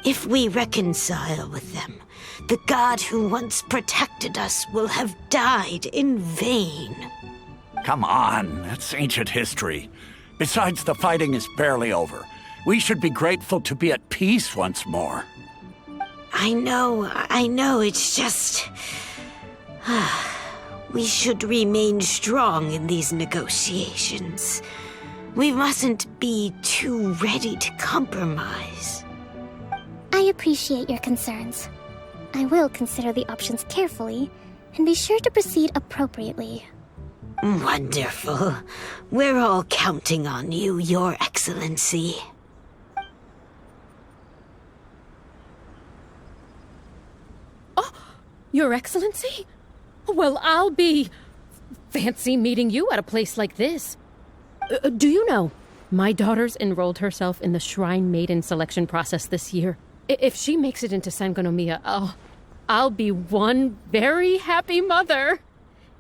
If we reconcile with them, the god who once protected us will have died in vain. Come on, that's ancient history. Besides, the fighting is barely over. We should be grateful to be at peace once more. I know, it's just... We should remain strong in these negotiations. We mustn't be too ready to compromise. I appreciate your concerns. I will consider the options carefully and be sure to proceed appropriately. Wonderful. We're all counting on you, Your Excellency. Oh, Your Excellency? Well, I'll be... fancy meeting you at a place like this. Do you know, my daughter's enrolled herself in the Shrine Maiden selection process this year. If she makes it into Sangonomiya, I'll be one very happy mother.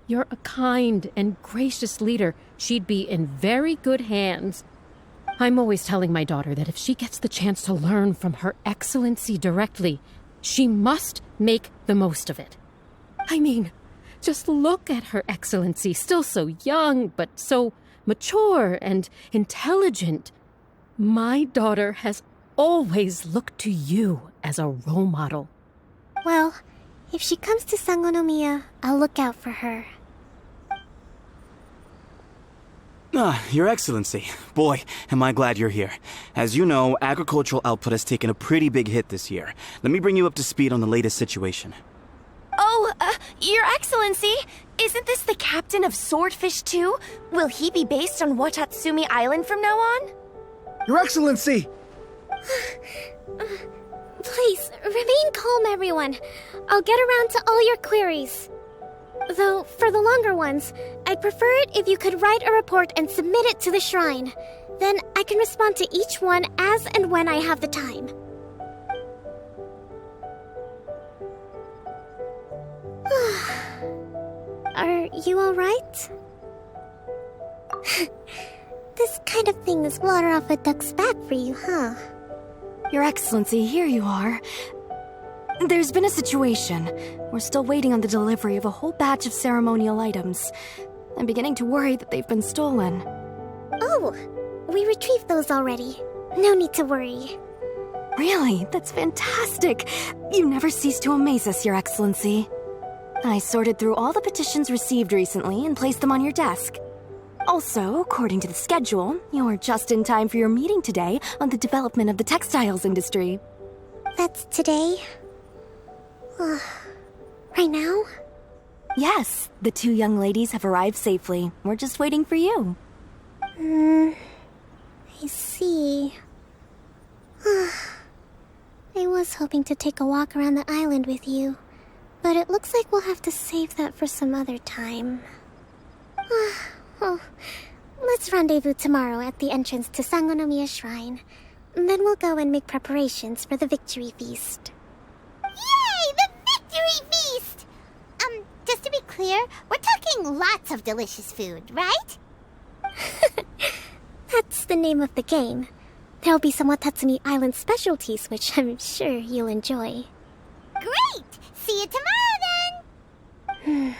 You're a kind and gracious leader. She'd be in very good hands. I'm always telling my daughter that if she gets the chance to learn from Her Excellency directly, she must make the most of it. I mean, just look at Her Excellency, still so young, but so mature and intelligent. My daughter has always looked to you as a role model. Well, if she comes to Sangonomiya, I'll look out for her. Your Excellency. Boy, am I glad you're here. As you know, agricultural output has taken a pretty big hit this year. Let me bring you up to speed on the latest situation. Oh, Your Excellency, isn't this the captain of Swordfish 2? Will he be based on Watatsumi Island from now on? Your Excellency! Please, remain calm, everyone. I'll get around to all your queries. Though, for the longer ones, I'd prefer it if you could write a report and submit it to the shrine. Then I can respond to each one as and when I have the time. Are you alright? This kind of thing is water off a duck's back for you, huh? Your Excellency, here you are. There's been a situation. We're still waiting on the delivery of a whole batch of ceremonial items. I'm beginning to worry that they've been stolen. Oh, we retrieved those already. No need to worry. Really? That's fantastic. You never cease to amaze us, Your Excellency. I sorted through all the petitions received recently and placed them on your desk. Also, according to the schedule, you're just in time for your meeting today on the development of the textiles industry. That's today? Right now? Yes, the two young ladies have arrived safely. We're just waiting for you. I see. I was hoping to take a walk around the island with you, but it looks like we'll have to save that for some other time. Well, let's rendezvous tomorrow at the entrance to Sangonomiya Shrine. Then we'll go and make preparations for the victory feast. Yay! The victory feast! Just to be clear, we're talking lots of delicious food, right? That's the name of the game. There'll be some Watatsumi Island specialties, which I'm sure you'll enjoy. Great! See you tomorrow, then!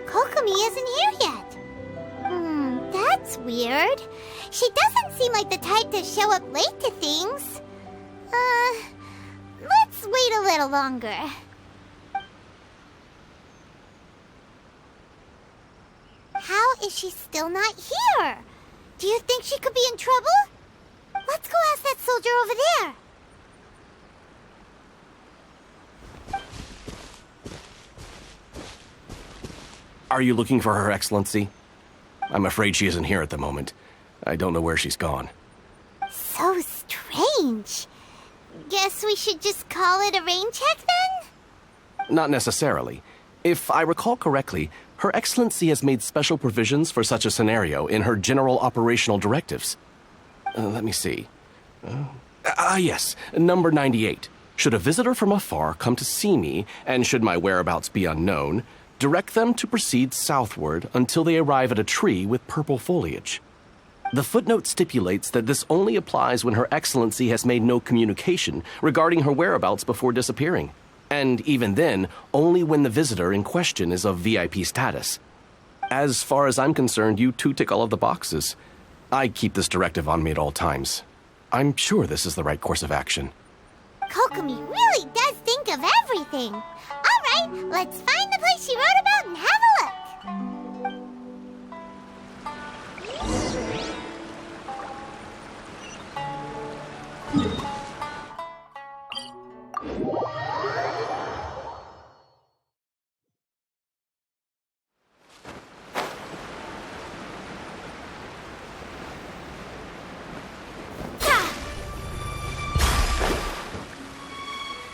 Kokomi isn't here yet. That's weird. She doesn't seem like the type to show up late to things. Let's wait a little longer. How is she still not here? Do you think she could be in trouble? Let's go ask that soldier over there. Are you looking for Her Excellency? I'm afraid she isn't here at the moment. I don't know where she's gone. So strange. Guess we should just call it a rain check then? Not necessarily. If I recall correctly, Her Excellency has made special provisions for such a scenario in her general operational directives. Let me see. Yes, number 98. Should a visitor from afar come to see me, and should my whereabouts be unknown, direct them to proceed southward until they arrive at a tree with purple foliage. The footnote stipulates that this only applies when Her Excellency has made no communication regarding her whereabouts before disappearing, and even then, only when the visitor in question is of VIP status. As far as I'm concerned, you two tick all of the boxes. I keep this directive on me at all times. I'm sure this is the right course of action. Kokomi really does think of everything. All right, let's find the place she wrote about and have a look.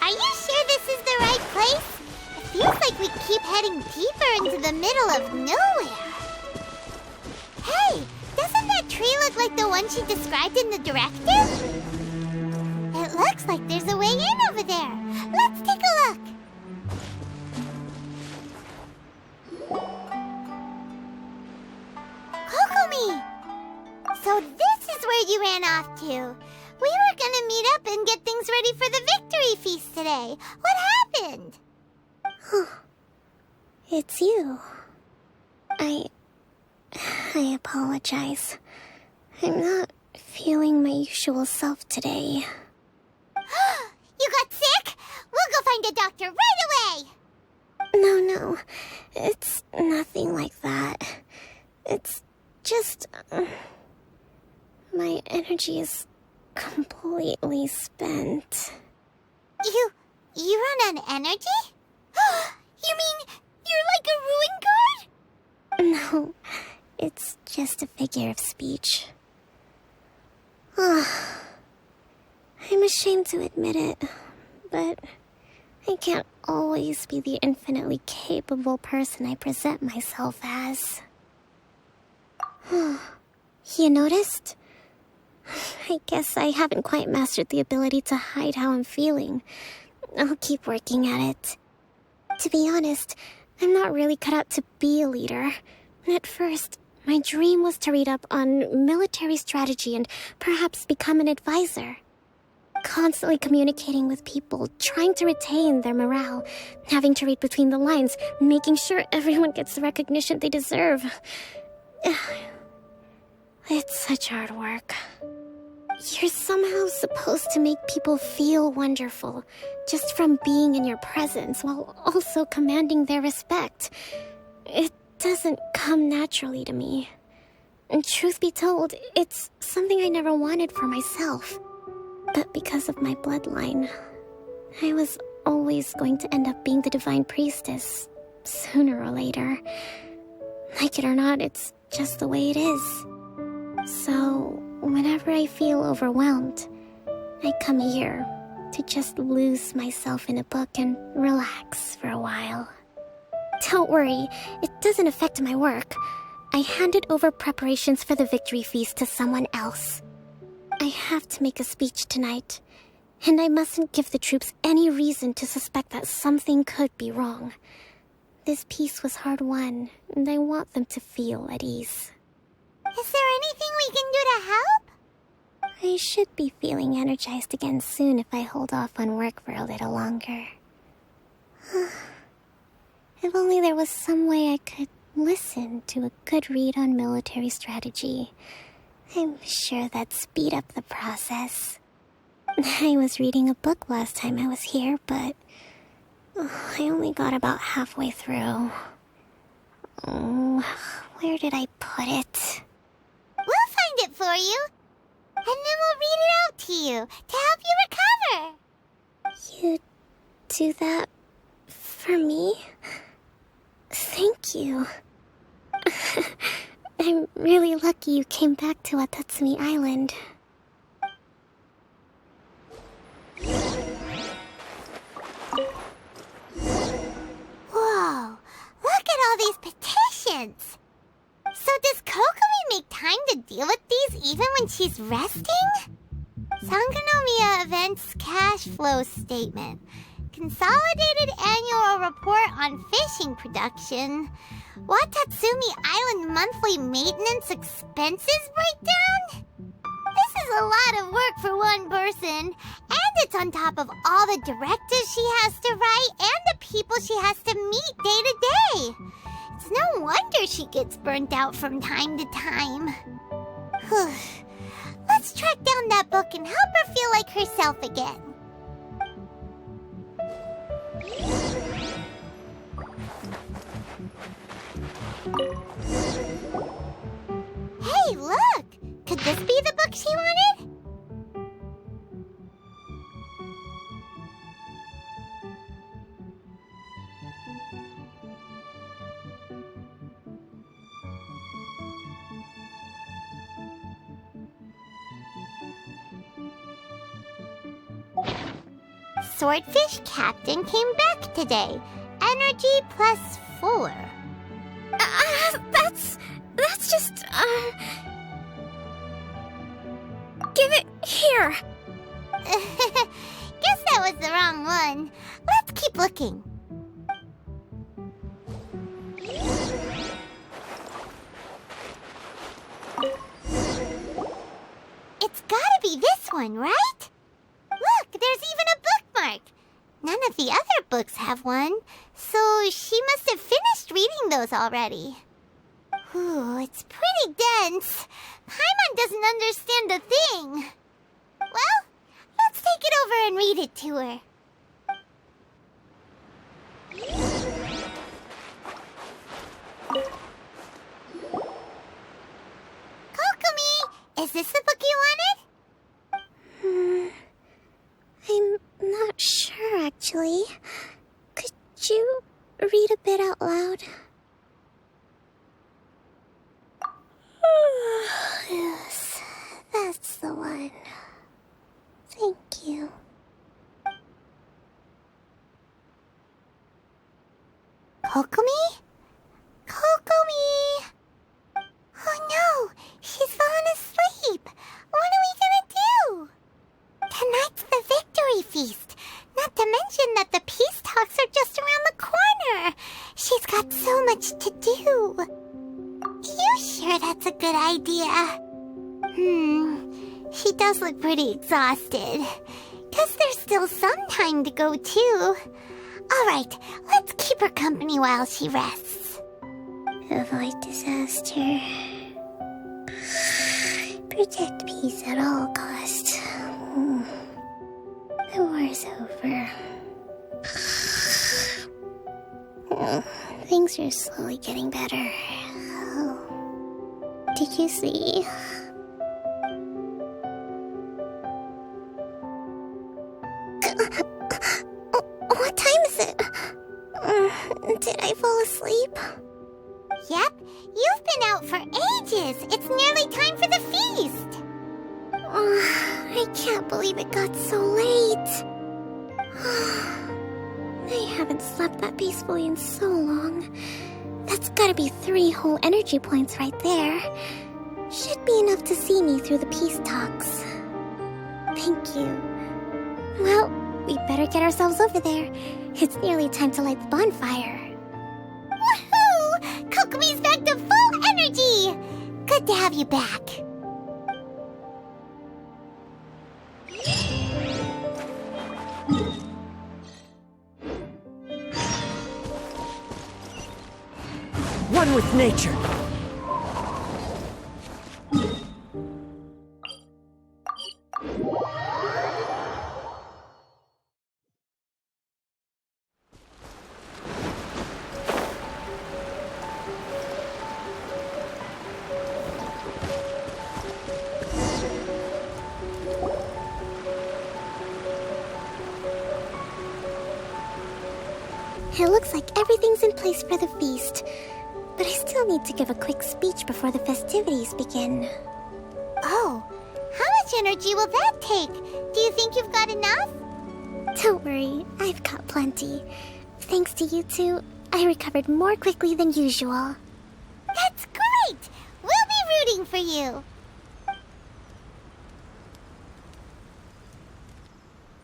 Are you sure this is the right place? It feels like we keep heading deeper into the middle of nowhere. Hey, doesn't that tree look like the one she described in the directive? It looks like there's a way in over there. Let's take a look. Kokomi! So this is where you ran off to. We were gonna meet up and get things ready for the victory feast today. What happened? It's you. I apologize. I'm not feeling my usual self today. You got sick? We'll go find a doctor right away! No. It's nothing like that. It's just... my energy is completely spent. You run on energy? You mean you're like a ruin guard? No, it's just a figure of speech. I'm ashamed to admit it, but I can't always be the infinitely capable person I present myself as. You noticed? I guess I haven't quite mastered the ability to hide how I'm feeling. I'll keep working at it. To be honest, I'm not really cut out to be a leader. At first, my dream was to read up on military strategy and perhaps become an advisor. Constantly communicating with people, trying to retain their morale, having to read between the lines, making sure everyone gets the recognition they deserve. It's such hard work. You're somehow supposed to make people feel wonderful, just from being in your presence, while also commanding their respect. It doesn't come naturally to me. And truth be told, it's something I never wanted for myself. But because of my bloodline, I was always going to end up being the divine priestess, sooner or later. Like it or not, it's just the way it is. So, whenever I feel overwhelmed, I come here to just lose myself in a book and relax for a while. Don't worry, it doesn't affect my work. I handed over preparations for the victory feast to someone else. I have to make a speech tonight, and I mustn't give the troops any reason to suspect that something could be wrong. This peace was hard-won, and I want them to feel at ease. Is there anything we can do to help? I should be feeling energized again soon if I hold off on work for a little longer. If only there was some way I could listen to a good read on military strategy. I'm sure that'd speed up the process. I was reading a book last time I was here, but I only got about halfway through. Where did I put it? We'll find it for you. And then we'll read it out to you to help you recover. You do that for me? Thank you. I'm really lucky you came back to Watatsumi Island. Whoa, look at all these petitions. So does Kokomi make time to deal with these even when she's resting? Sangonomiya Events Cash Flow Statement. Consolidated Annual Report on Fishing Production. Watatsumi Island Monthly Maintenance Expenses Breakdown? This is a lot of work for one person, and it's on top of all the directives she has to write and the people she has to meet day to day. It's no wonder she gets burnt out from time to time. Let's track down that book and help her feel like herself again. Hey, look! Could this be the book she wanted? Swordfish Captain came back today. Energy +4. That's just, Give it here! Guess that was the wrong one. Let's keep looking. It's gotta be this one, right? Look, there's even a bookmark. None of the other books have one, so she must have finished reading those already. Ooh, it's pretty dense. Paimon doesn't understand a thing. Well, let's take it over and read it to her. Kokomi, is this the book you wanted? I'm not sure, actually. Could you read a bit out loud? Yes, that's the one. Thank you. Kokomi? Kokomi! Oh no, she's fallen asleep. What are we gonna do? Tonight's the victory feast. Not to mention that the peace talks are just around the corner. She's got so much to do. You sure that's a good idea? She does look pretty exhausted. Guess there's still some time to go too. Alright, let's keep her company while she rests. Avoid disaster. Protect peace at all costs. The war's over. Things are slowly getting better. Did you see? What time is it? Did I fall asleep? Yep, you've been out for ages. It's nearly time for the feast. I can't believe it got so late. I haven't slept that peacefully in so long. That's gotta be 3 whole energy points right there. Should be enough to see me through the peace talks. Thank you. Well, we better get ourselves over there. It's nearly time to light the bonfire. Woohoo! Kokomi's back to full energy! Good to have you back. One with nature. It looks like everything's in place for the feast, but I still need to give a quick speech before the festivities begin. Oh, how much energy will that take? Do you think you've got enough? Don't worry, I've got plenty. Thanks to you two, I recovered more quickly than usual. That's great! We'll be rooting for you!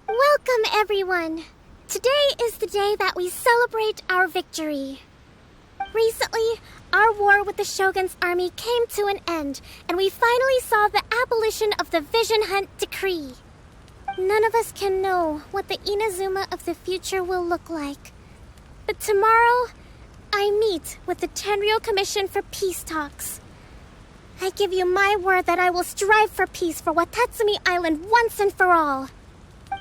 Welcome, everyone! Today is the day that we celebrate our victory. Recently, our war with the Shogun's army came to an end, and we finally saw the abolition of the Vision Hunt Decree. None of us can know what the Inazuma of the future will look like. But tomorrow, I meet with the Tenryou Commission for peace talks. I give you my word that I will strive for peace for Watatsumi Island once and for all.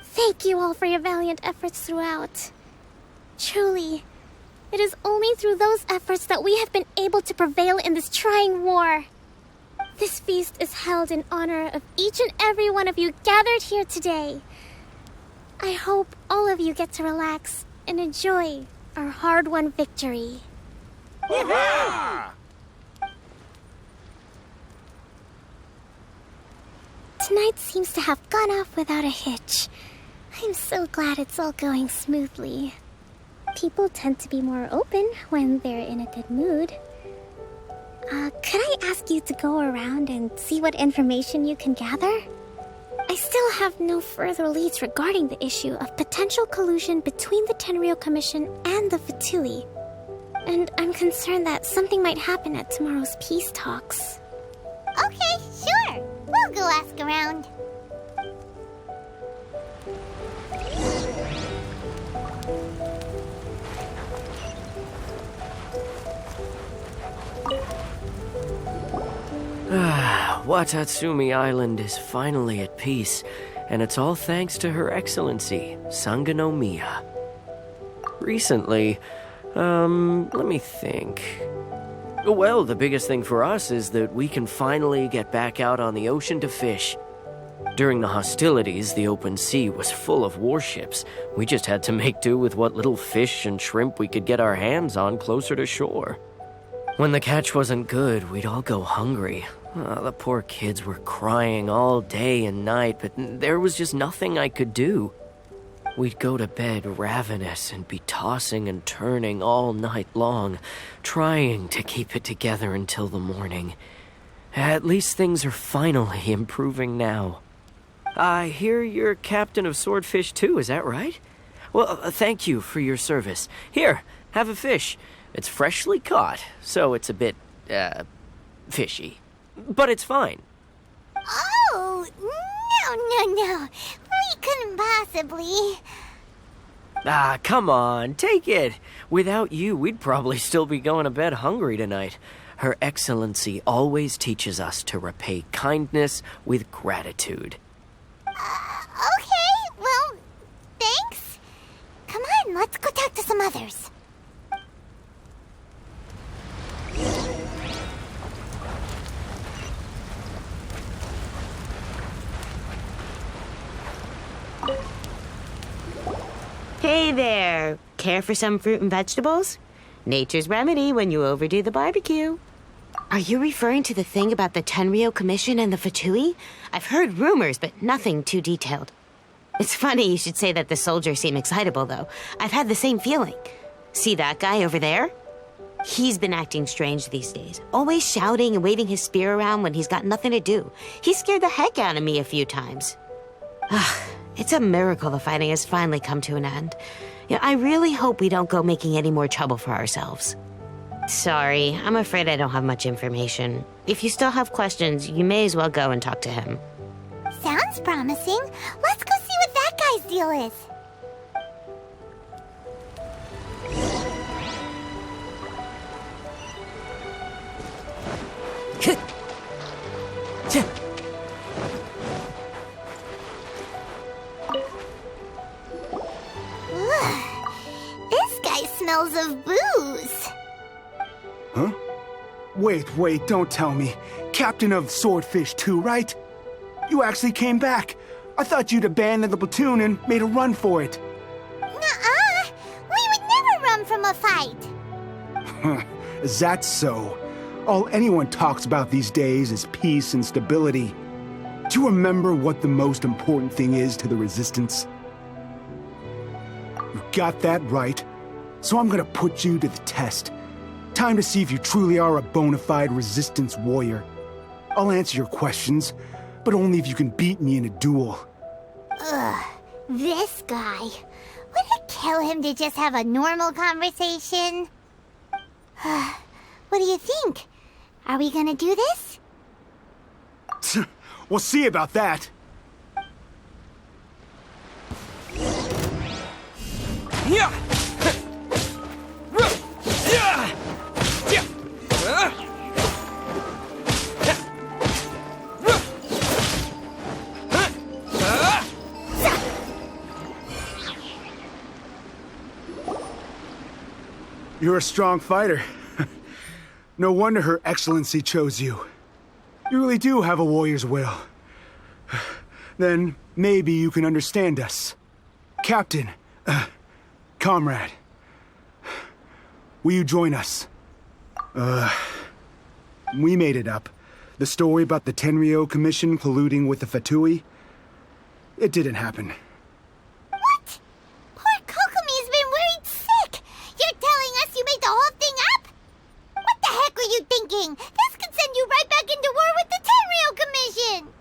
Thank you all for your valiant efforts throughout. Truly, it is only through those efforts that we have been able to prevail in this trying war. This feast is held in honor of each and every one of you gathered here today. I hope all of you get to relax and enjoy our hard-won victory. Tonight seems to have gone off without a hitch. I'm so glad it's all going smoothly. People tend to be more open when they're in a good mood. Could I ask you to go around and see what information you can gather? I still have no further leads regarding the issue of potential collusion between the Tenryou Commission and the Fatui. And I'm concerned that something might happen at tomorrow's peace talks. Okay, sure. We'll go ask around. Watatsumi Island is finally at peace, and it's all thanks to Her Excellency, Sangonomiya. Recently, let me think. Well, the biggest thing for us is that we can finally get back out on the ocean to fish. During the hostilities, the open sea was full of warships. We just had to make do with what little fish and shrimp we could get our hands on closer to shore. When the catch wasn't good, we'd all go hungry. The poor kids were crying all day and night, but there was just nothing I could do. We'd go to bed ravenous and be tossing and turning all night long, trying to keep it together until the morning. At least things are finally improving now. I hear you're captain of Swordfish too, is that right? Well, thank you for your service. Here, have a fish. It's freshly caught, so it's a bit, fishy. But it's fine. Oh, no. We couldn't possibly. Come on, take it. Without you, we'd probably still be going to bed hungry tonight. Her Excellency always teaches us to repay kindness with gratitude. Okay, well, thanks. Come on, let's go talk to some others. Hey there! Care for some fruit and vegetables? Nature's remedy when you overdo the barbecue. Are you referring to the thing about the Tenryou Commission and the Fatui? I've heard rumors, but nothing too detailed. It's funny you should say that the soldiers seem excitable, though. I've had the same feeling. See that guy over there? He's been acting strange these days, always shouting and waving his spear around when he's got nothing to do. He scared the heck out of me a few times. It's a miracle the fighting has finally come to an end. I really hope we don't go making any more trouble for ourselves. Sorry, I'm afraid I don't have much information. If you still have questions, you may as well go and talk to him. Sounds promising. Let's go see what that guy's deal is. This guy smells of booze. Huh? Wait, don't tell me. Captain of Swordfish 2, right? You actually came back. I thought you'd abandoned the platoon and made a run for it. Nuh-uh. We would never run a fight. Is that so? All anyone talks about these days is peace and stability. Do you remember what the most important thing is to the Resistance? You got that right. So I'm gonna put you to the test. Time to see if you truly are a bona fide Resistance warrior. I'll answer your questions, but only if you can beat me in a duel. Ugh, this guy. Would it kill him to just have a normal conversation? What do you think? Are we gonna do this? We'll see about that. You're a strong fighter. No wonder Her Excellency chose you. You really do have a warrior's will. Then maybe you can understand us. Captain, comrade, will you join us? We made it up. The story about the Tenryo Commission colluding with the Fatui, it didn't happen. What? Poor Kokomi's been worried sick. You're telling us you made the whole thing up? What the heck were you thinking? This could send you right back into war with the Tenryo Commission.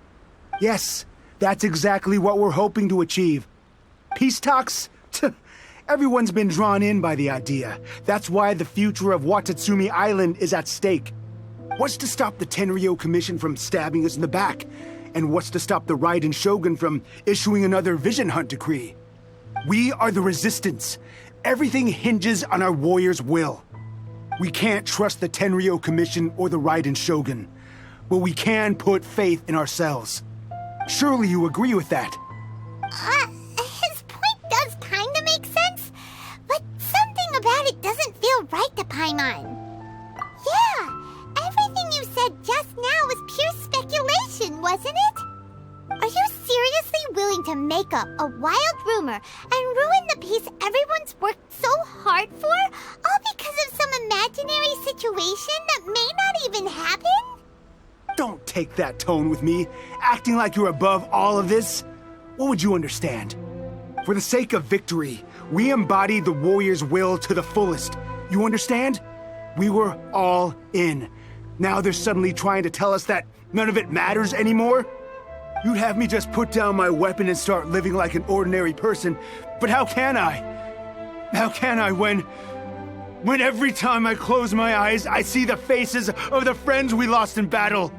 Yes, that's exactly what we're hoping to achieve. Peace talks? Everyone's been drawn in by the idea. That's why the future of Watatsumi Island is at stake. What's to stop the Tenryo Commission from stabbing us in the back? And what's to stop the Raiden Shogun from issuing another Vision Hunt decree? We are the Resistance. Everything hinges on our warrior's will. We can't trust the Tenryo Commission or the Raiden Shogun, but we can put faith in ourselves. Surely you agree with that? His point does kinda make sense, but something about it doesn't feel right to Paimon. Yeah, everything you said just now was pure speculation, wasn't it? Are you seriously willing to make up a wild rumor and ruin the peace everyone's worked so hard for, all because of some imaginary situation that may not even happen? Don't take that tone with me, acting like you're above all of this. What would you understand? For the sake of victory, we embody the warrior's will to the fullest. You understand? We were all in. Now they're suddenly trying to tell us that none of it matters anymore? You'd have me just put down my weapon and start living like an ordinary person, but how can I? How can I when every time I close my eyes, I see the faces of the friends we lost in battle?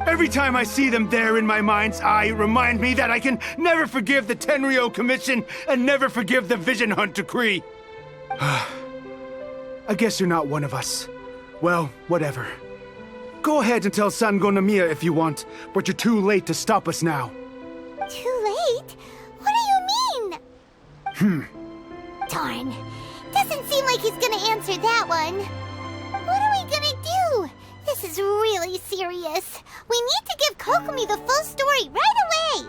Every time I see them there in my mind's eye, it reminds me that I can never forgive the Tenryo Commission and never forgive the Vision Hunt decree. I guess you're not one of us. Well, whatever. Go ahead and tell Sango Nomiya if you want, but you're too late to stop us now. Too late? What do you mean? Darn. Doesn't seem like he's gonna answer that one. What are we gonna do? This is really serious. We need to give Kokomi the full story right away.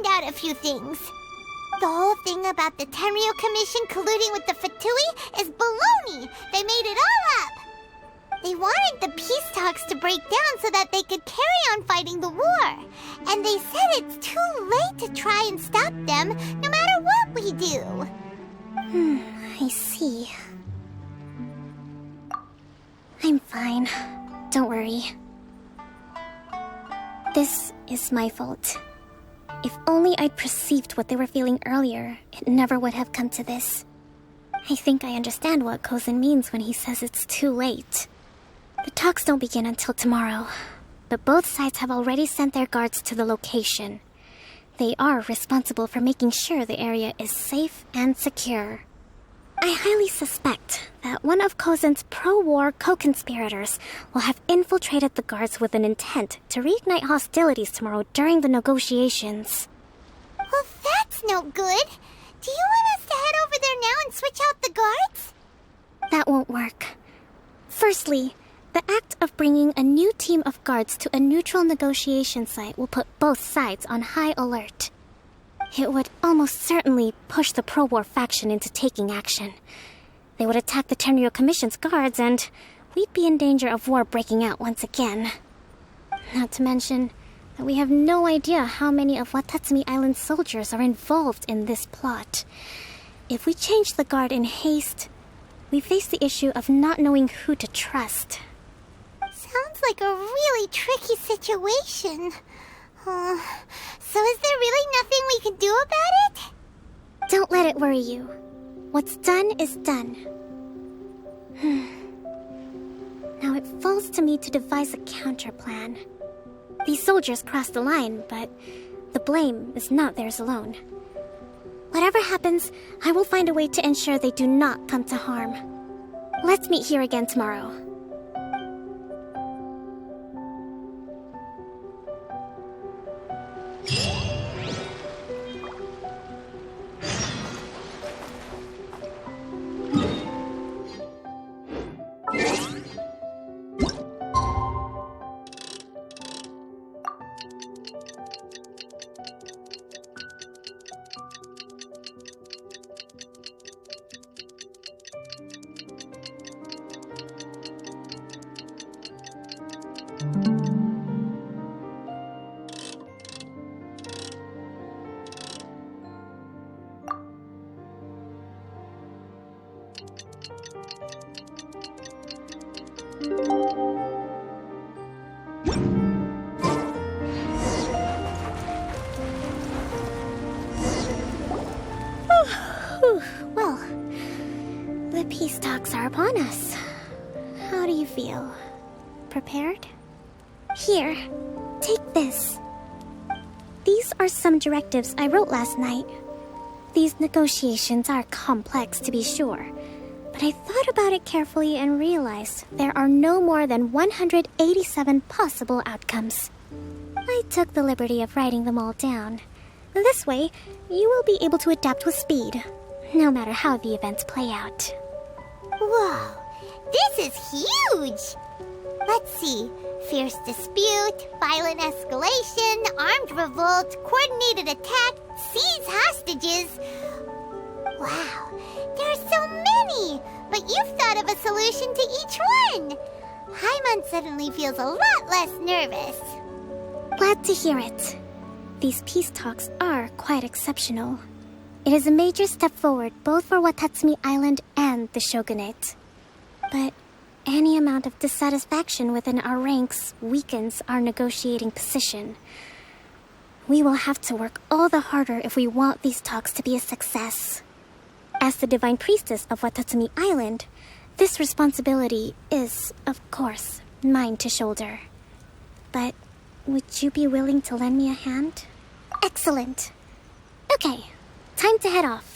Out a few things. The whole thing about the Tenryo Commission colluding with the Fatui is baloney. They made it all up. They wanted the peace talks to break down so that they could carry on fighting the war. And they said it's too late to try and stop them, no matter what we do. I see. I'm fine. Don't worry. This is my fault. If only I'd perceived what they were feeling earlier, it never would have come to this. I think I understand what Kozin means when he says it's too late. The talks don't begin until tomorrow, but both sides have already sent their guards to the location. They are responsible for making sure the area is safe and secure. I highly suspect that one of Kozen's pro-war co-conspirators will have infiltrated the guards with an intent to reignite hostilities tomorrow during the negotiations. Well, that's no good. Do you want us to head over there now and switch out the guards? That won't work. Firstly, the act of bringing a new team of guards to a neutral negotiation site will put both sides on high alert. It would almost certainly push the pro-war faction into taking action. They would attack the Tenryo Commission's guards, and we'd be in danger of war breaking out once again. Not to mention that we have no idea how many of Watatsumi Island's soldiers are involved in this plot. If we change the guard in haste, we face the issue of not knowing who to trust. Sounds like a really tricky situation. So is there really nothing we can do about it? Don't let it worry you. What's done is done. Now it falls to me to devise a counterplan. These soldiers crossed the line, but the blame is not theirs alone. Whatever happens, I will find a way to ensure they do not come to harm. Let's meet here again tomorrow. Well, the peace talks are upon us. How do you feel? Prepared? Here, take this. These are some directives I wrote last night. These negotiations are complex, to be sure, but I thought about it carefully and realized there are no more than 187 possible outcomes. I took the liberty of writing them all down. This way, you will be able to adapt with speed, no matter how the events play out. Whoa, this is huge! Let's see. Fierce dispute, violent escalation, armed revolt, coordinated attack, seize hostages. Wow, there are so many! But you've thought of a solution to each one! Haimon suddenly feels a lot less nervous. Glad to hear it. These peace talks are quite exceptional. It is a major step forward both for Watatsumi Island and the Shogunate. But any amount of dissatisfaction within our ranks weakens our negotiating position. We will have to work all the harder if we want these talks to be a success. As the Divine Priestess of Watatsumi Island, this responsibility is, of course, mine to shoulder. But would you be willing to lend me a hand? Excellent. Okay, time to head off.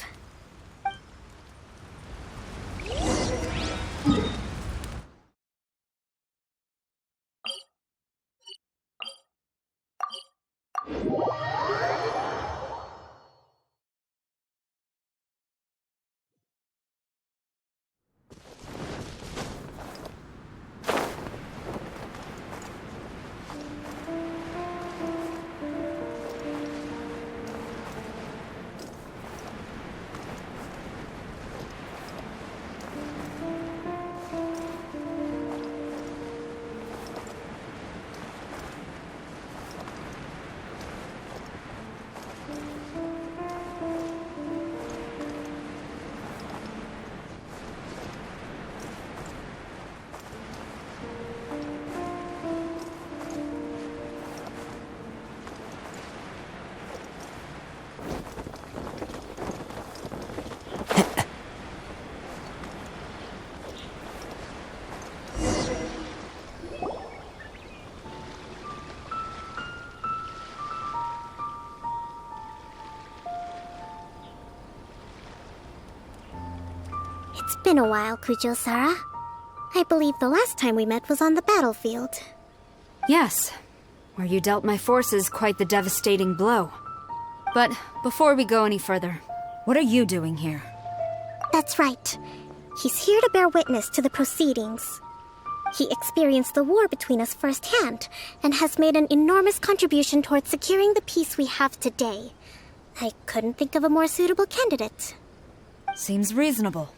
It's been a while, Kujo-Sara. I believe the last time we met was on the battlefield. Yes, where you dealt my forces quite the devastating blow. But before we go any further, what are you doing here? That's right. He's here to bear witness to the proceedings. He experienced the war between us firsthand, and has made an enormous contribution towards securing the peace we have today. I couldn't think of a more suitable candidate. Seems reasonable.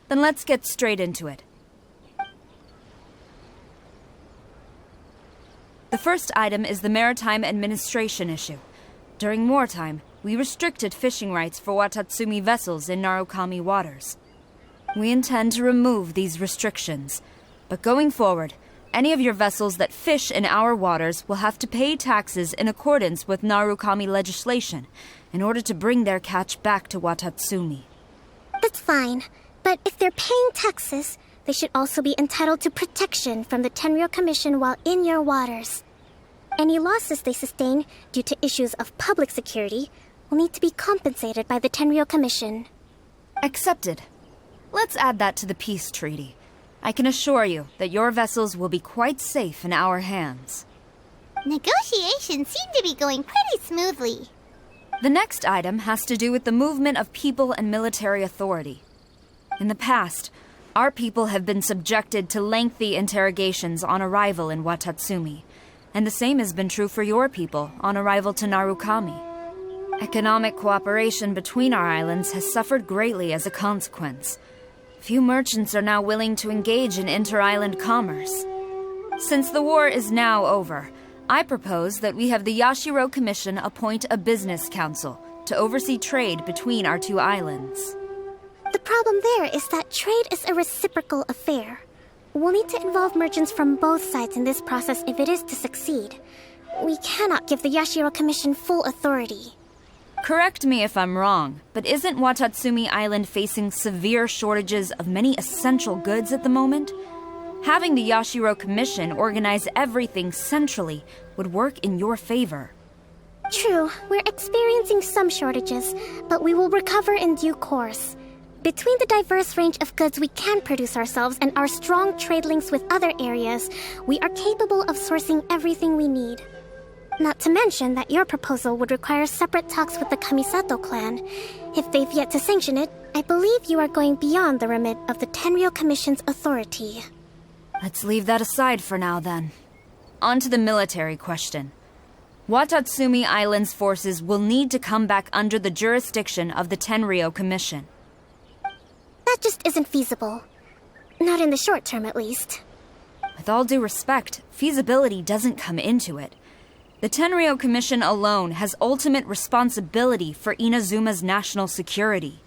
Then let's get straight into it. The first item is the maritime administration issue. During wartime, we restricted fishing rights for Watatsumi vessels in Narukami waters. We intend to remove these restrictions, but going forward, any of your vessels that fish in our waters will have to pay taxes in accordance with Narukami legislation in order to bring their catch back to Watatsumi. That's fine, but if they're paying taxes, they should also be entitled to protection from the Tenryou Commission while in your waters. Any losses they sustain due to issues of public security will need to be compensated by the Tenryou Commission. Accepted. Let's add that to the peace treaty. I can assure you that your vessels will be quite safe in our hands. Negotiations seem to be going pretty smoothly. The next item has to do with the movement of people and military authority. In the past, our people have been subjected to lengthy interrogations on arrival in Watatsumi, and the same has been true for your people on arrival to Narukami. Economic cooperation between our islands has suffered greatly as a consequence. Few merchants are now willing to engage in inter-island commerce. Since the war is now over, I propose that we have the Yashiro Commission appoint a business council to oversee trade between our two islands. The problem there is that trade is a reciprocal affair. We'll need to involve merchants from both sides in this process if it is to succeed. We cannot give the Yashiro Commission full authority. Correct me if I'm wrong, but isn't Watatsumi Island facing severe shortages of many essential goods at the moment? Having the Yashiro Commission organize everything centrally would work in your favor. True, we're experiencing some shortages, but we will recover in due course. Between the diverse range of goods we can produce ourselves and our strong trade links with other areas, we are capable of sourcing everything we need. Not to mention that your proposal would require separate talks with the Kamisato clan. If they've yet to sanction it, I believe you are going beyond the remit of the Tenryou Commission's authority. Let's leave that aside for now, then. On to the military question. Watatsumi Island's forces will need to come back under the jurisdiction of the Tenryou Commission. That just isn't feasible. Not in the short term, at least. With all due respect, feasibility doesn't come into it. The Tenryou Commission alone has ultimate responsibility for Inazuma's national security.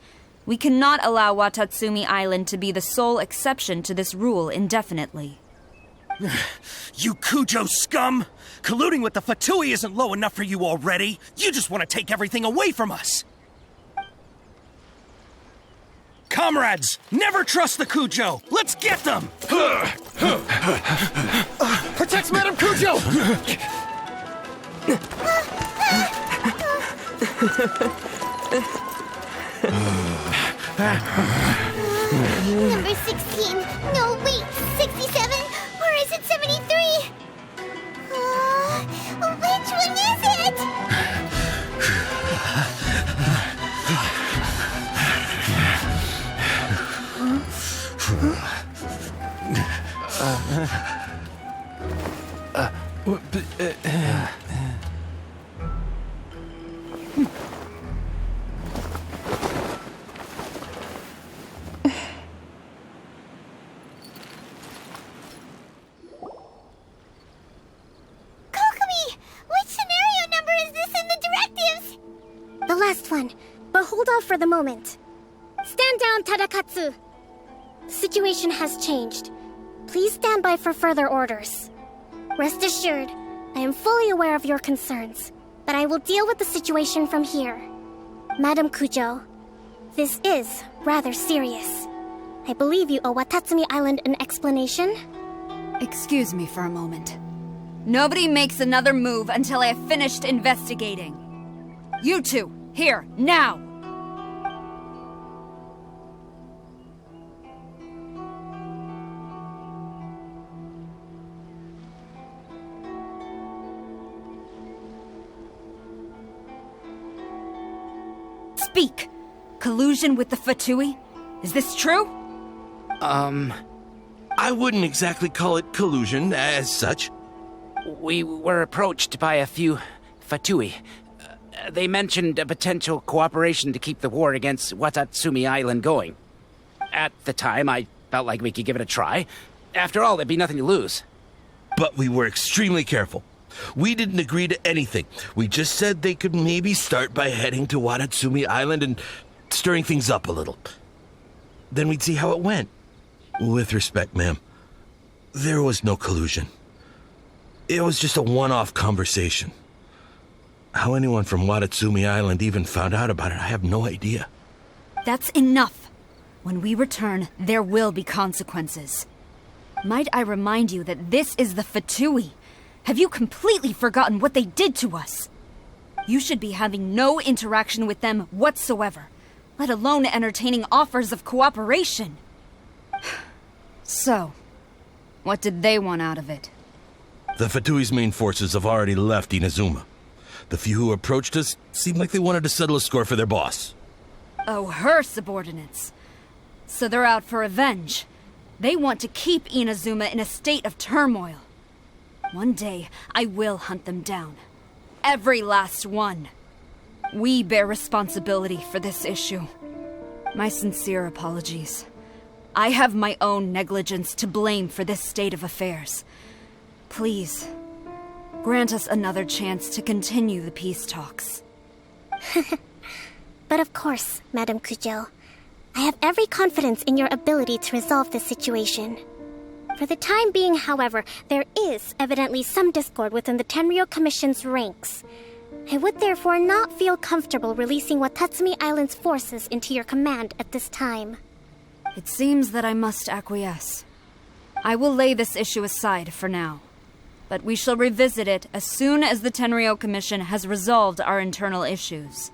We cannot allow Watatsumi Island to be the sole exception to this rule indefinitely. You Kujo scum! Colluding with the Fatui isn't low enough for you already. You just want to take everything away from us. Comrades, never trust the Kujo! Let's get them! Protect Madame Kujo! Number 16. No, wait. 67? Or is it 73? Which one is it? The last one, but hold off for the moment. Stand down, Tadakatsu. The situation has changed. Please stand by for further orders. Rest assured, I am fully aware of your concerns, but I will deal with the situation from here. Madam Kujo, this is rather serious. I believe you owe Watatsumi Island an explanation. Excuse me for a moment. Nobody makes another move until I have finished investigating. You two, here, now! speak! Collusion with the Fatui? Is this true? I wouldn't exactly call it collusion as such. We were approached by a few Fatui. They mentioned a potential cooperation to keep the war against Watatsumi Island going. At the time, I felt like we could give it a try. After all, there'd be nothing to lose. But we were extremely careful. We didn't agree to anything. We just said they could maybe start by heading to Watatsumi Island and stirring things up a little. Then we'd see how it went. With respect, ma'am, there was no collusion. It was just a one-off conversation. How anyone from Watatsumi Island even found out about it, I have no idea. That's enough. When we return, there will be consequences. Might I remind you that this is the Fatui? Have you completely forgotten what they did to us? You should be having no interaction with them whatsoever, let alone entertaining offers of cooperation. So, what did they want out of it? The Fatui's main forces have already left Inazuma. The few who approached us seemed like they wanted to settle a score for their boss. Oh, her subordinates. So they're out for revenge. They want to keep Inazuma in a state of turmoil. One day, I will hunt them down. Every last one. We bear responsibility for this issue. My sincere apologies. I have my own negligence to blame for this state of affairs. Please, grant us another chance to continue the peace talks. But of course, Madame Kujo. I have every confidence in your ability to resolve this situation. For the time being, however, there is evidently some discord within the Tenryou Commission's ranks. I would therefore not feel comfortable releasing Watatsumi Island's forces into your command at this time. It seems that I must acquiesce. I will lay this issue aside for now. But we shall revisit it as soon as the Tenryou Commission has resolved our internal issues.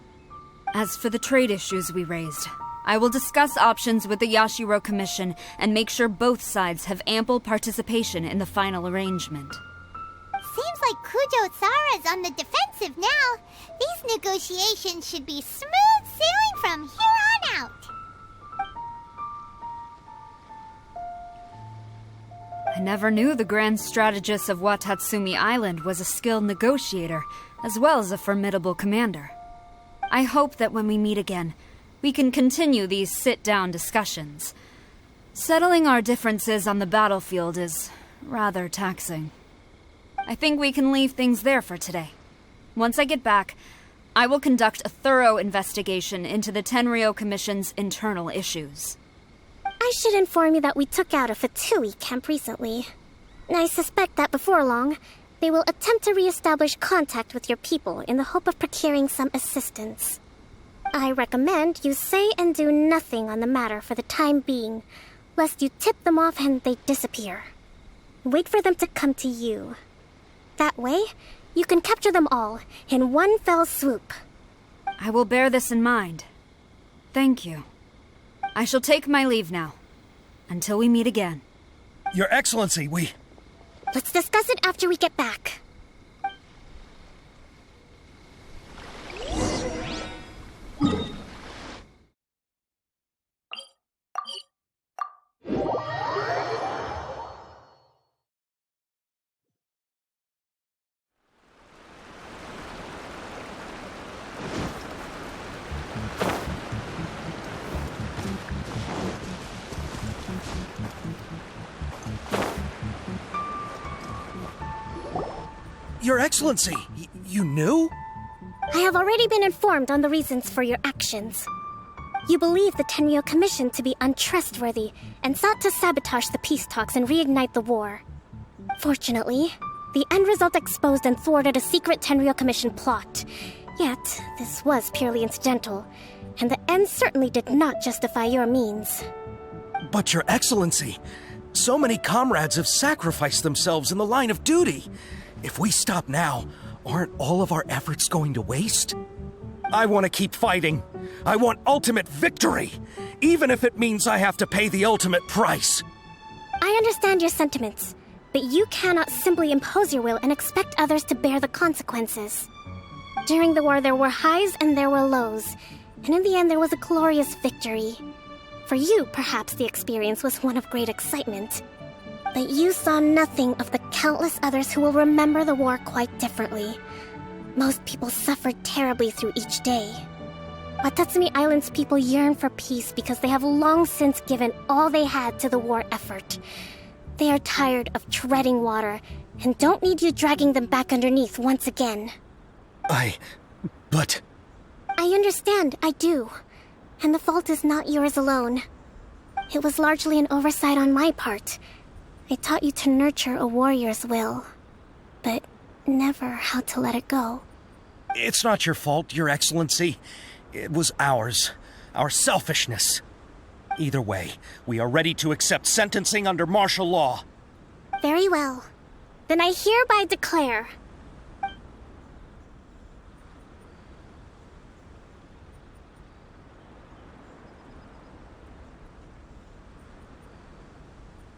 As for the trade issues we raised, I will discuss options with the Yashiro Commission and make sure both sides have ample participation in the final arrangement. Seems like Kujo-Sara's on the defensive now. These negotiations should be smooth sailing from here on out. I never knew the grand strategist of Watatsumi Island was a skilled negotiator, as well as a formidable commander. I hope that when we meet again, we can continue these sit-down discussions. Settling our differences on the battlefield is rather taxing. I think we can leave things there for today. Once I get back, I will conduct a thorough investigation into the Tenryou Commission's internal issues. I should inform you that we took out a Fatui camp recently. I suspect that before long, they will attempt to re-establish contact with your people in the hope of procuring some assistance. I recommend you say and do nothing on the matter for the time being, lest you tip them off and they disappear. Wait for them to come to you. That way, you can capture them all in one fell swoop. I will bear this in mind. Thank you. I shall take my leave now. Until we meet again. Your Excellency, Let's discuss it after we get back. Your Excellency, you knew? I have already been informed on the reasons for your actions. You believe the Tenryou Commission to be untrustworthy and sought to sabotage the peace talks and reignite the war. Fortunately, the end result exposed and thwarted a secret Tenryou Commission plot. Yet, this was purely incidental, and the end certainly did not justify your means. But Your Excellency, so many comrades have sacrificed themselves in the line of duty. If we stop now, aren't all of our efforts going to waste? I want to keep fighting. I want ultimate victory, even if it means I have to pay the ultimate price. I understand your sentiments, but you cannot simply impose your will and expect others to bear the consequences. During the war, there were highs and there were lows, and in the end there was a glorious victory. For you, perhaps the experience was one of great excitement. But you saw nothing of the countless others who will remember the war quite differently. Most people suffered terribly through each day. Watatsumi Island's people yearn for peace because they have long since given all they had to the war effort. They are tired of treading water and don't need you dragging them back underneath once again. But... I understand, I do. And the fault is not yours alone. It was largely an oversight on my part. I taught you to nurture a warrior's will, but never how to let it go. It's not your fault, Your Excellency. It was ours. Our selfishness. Either way, we are ready to accept sentencing under martial law. Very well. Then I hereby declare...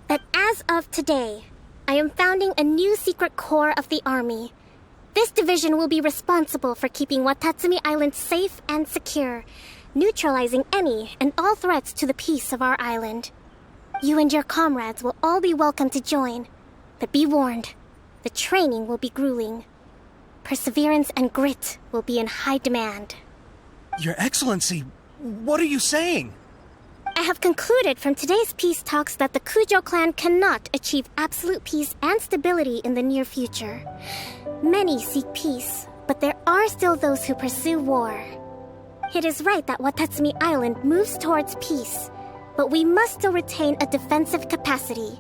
that as of today, I am founding a new secret corps of the army. This division will be responsible for keeping Watatsumi Island safe and secure, neutralizing any and all threats to the peace of our island. You and your comrades will all be welcome to join, but be warned, the training will be grueling. Perseverance and grit will be in high demand. Your Excellency, what are you saying? I have concluded from today's peace talks that the Kujo clan cannot achieve absolute peace and stability in the near future. Many seek peace, but there are still those who pursue war. It is right that Watatsumi Island moves towards peace, but we must still retain a defensive capacity.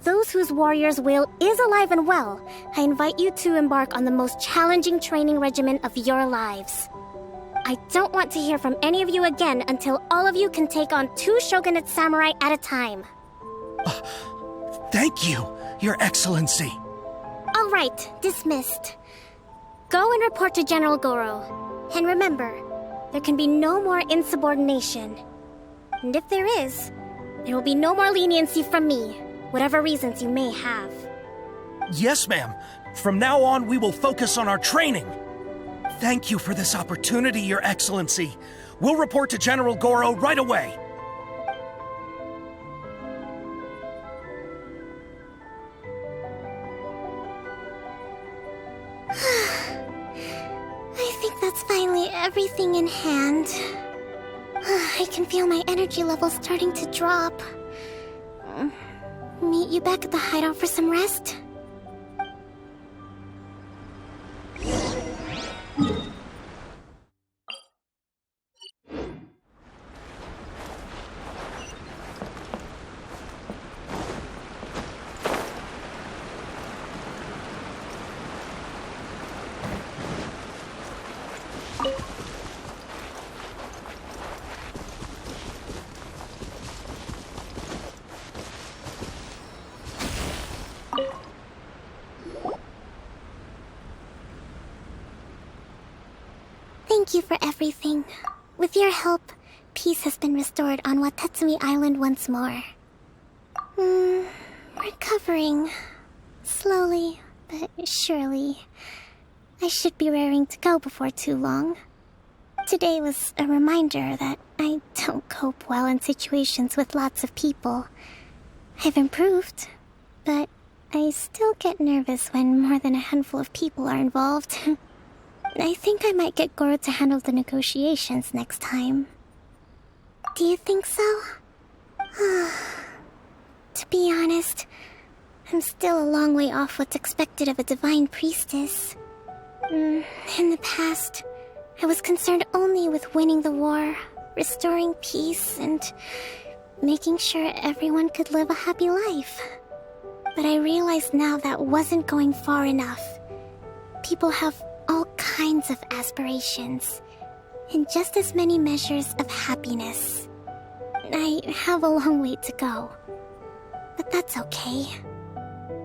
Those whose warrior's will is alive and well, I invite you to embark on the most challenging training regimen of your lives. I don't want to hear from any of you again until all of you can take on 2 shogunate samurai at a time. Thank you, Your Excellency. All right, dismissed. Go and report to General Goro. And remember, there can be no more insubordination. And if there is, there will be no more leniency from me, whatever reasons you may have. Yes, ma'am. From now on, we will focus on our training. Thank you for this opportunity, Your Excellency. We'll report to General Goro right away. I think that's finally everything in hand. I can feel my energy levels starting to drop. Meet you back at the hideout for some rest? Thank you for everything. With your help, peace has been restored on Watatsumi Island once more. Recovering. Slowly, but surely. I should be raring to go before too long. Today was a reminder that I don't cope well in situations with lots of people. I've improved, but I still get nervous when more than a handful of people are involved. I think I might get Goro to handle the negotiations next time. Do you think so? To be honest, I'm still a long way off what's expected of a divine priestess. In the past, I was concerned only with winning the war, restoring peace, and making sure everyone could live a happy life. But I realize now that wasn't going far enough. People have all kinds of aspirations, and just as many measures of happiness. I have a long way to go, but that's okay.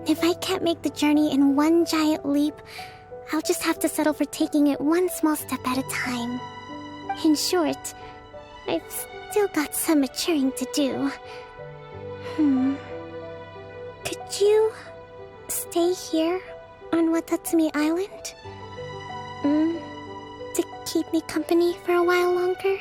If I can't make the journey in one giant leap, I'll just have to settle for taking it one small step at a time. In short, I've still got some maturing to do. Could you stay here on Watatsumi Island? To keep me company for a while longer?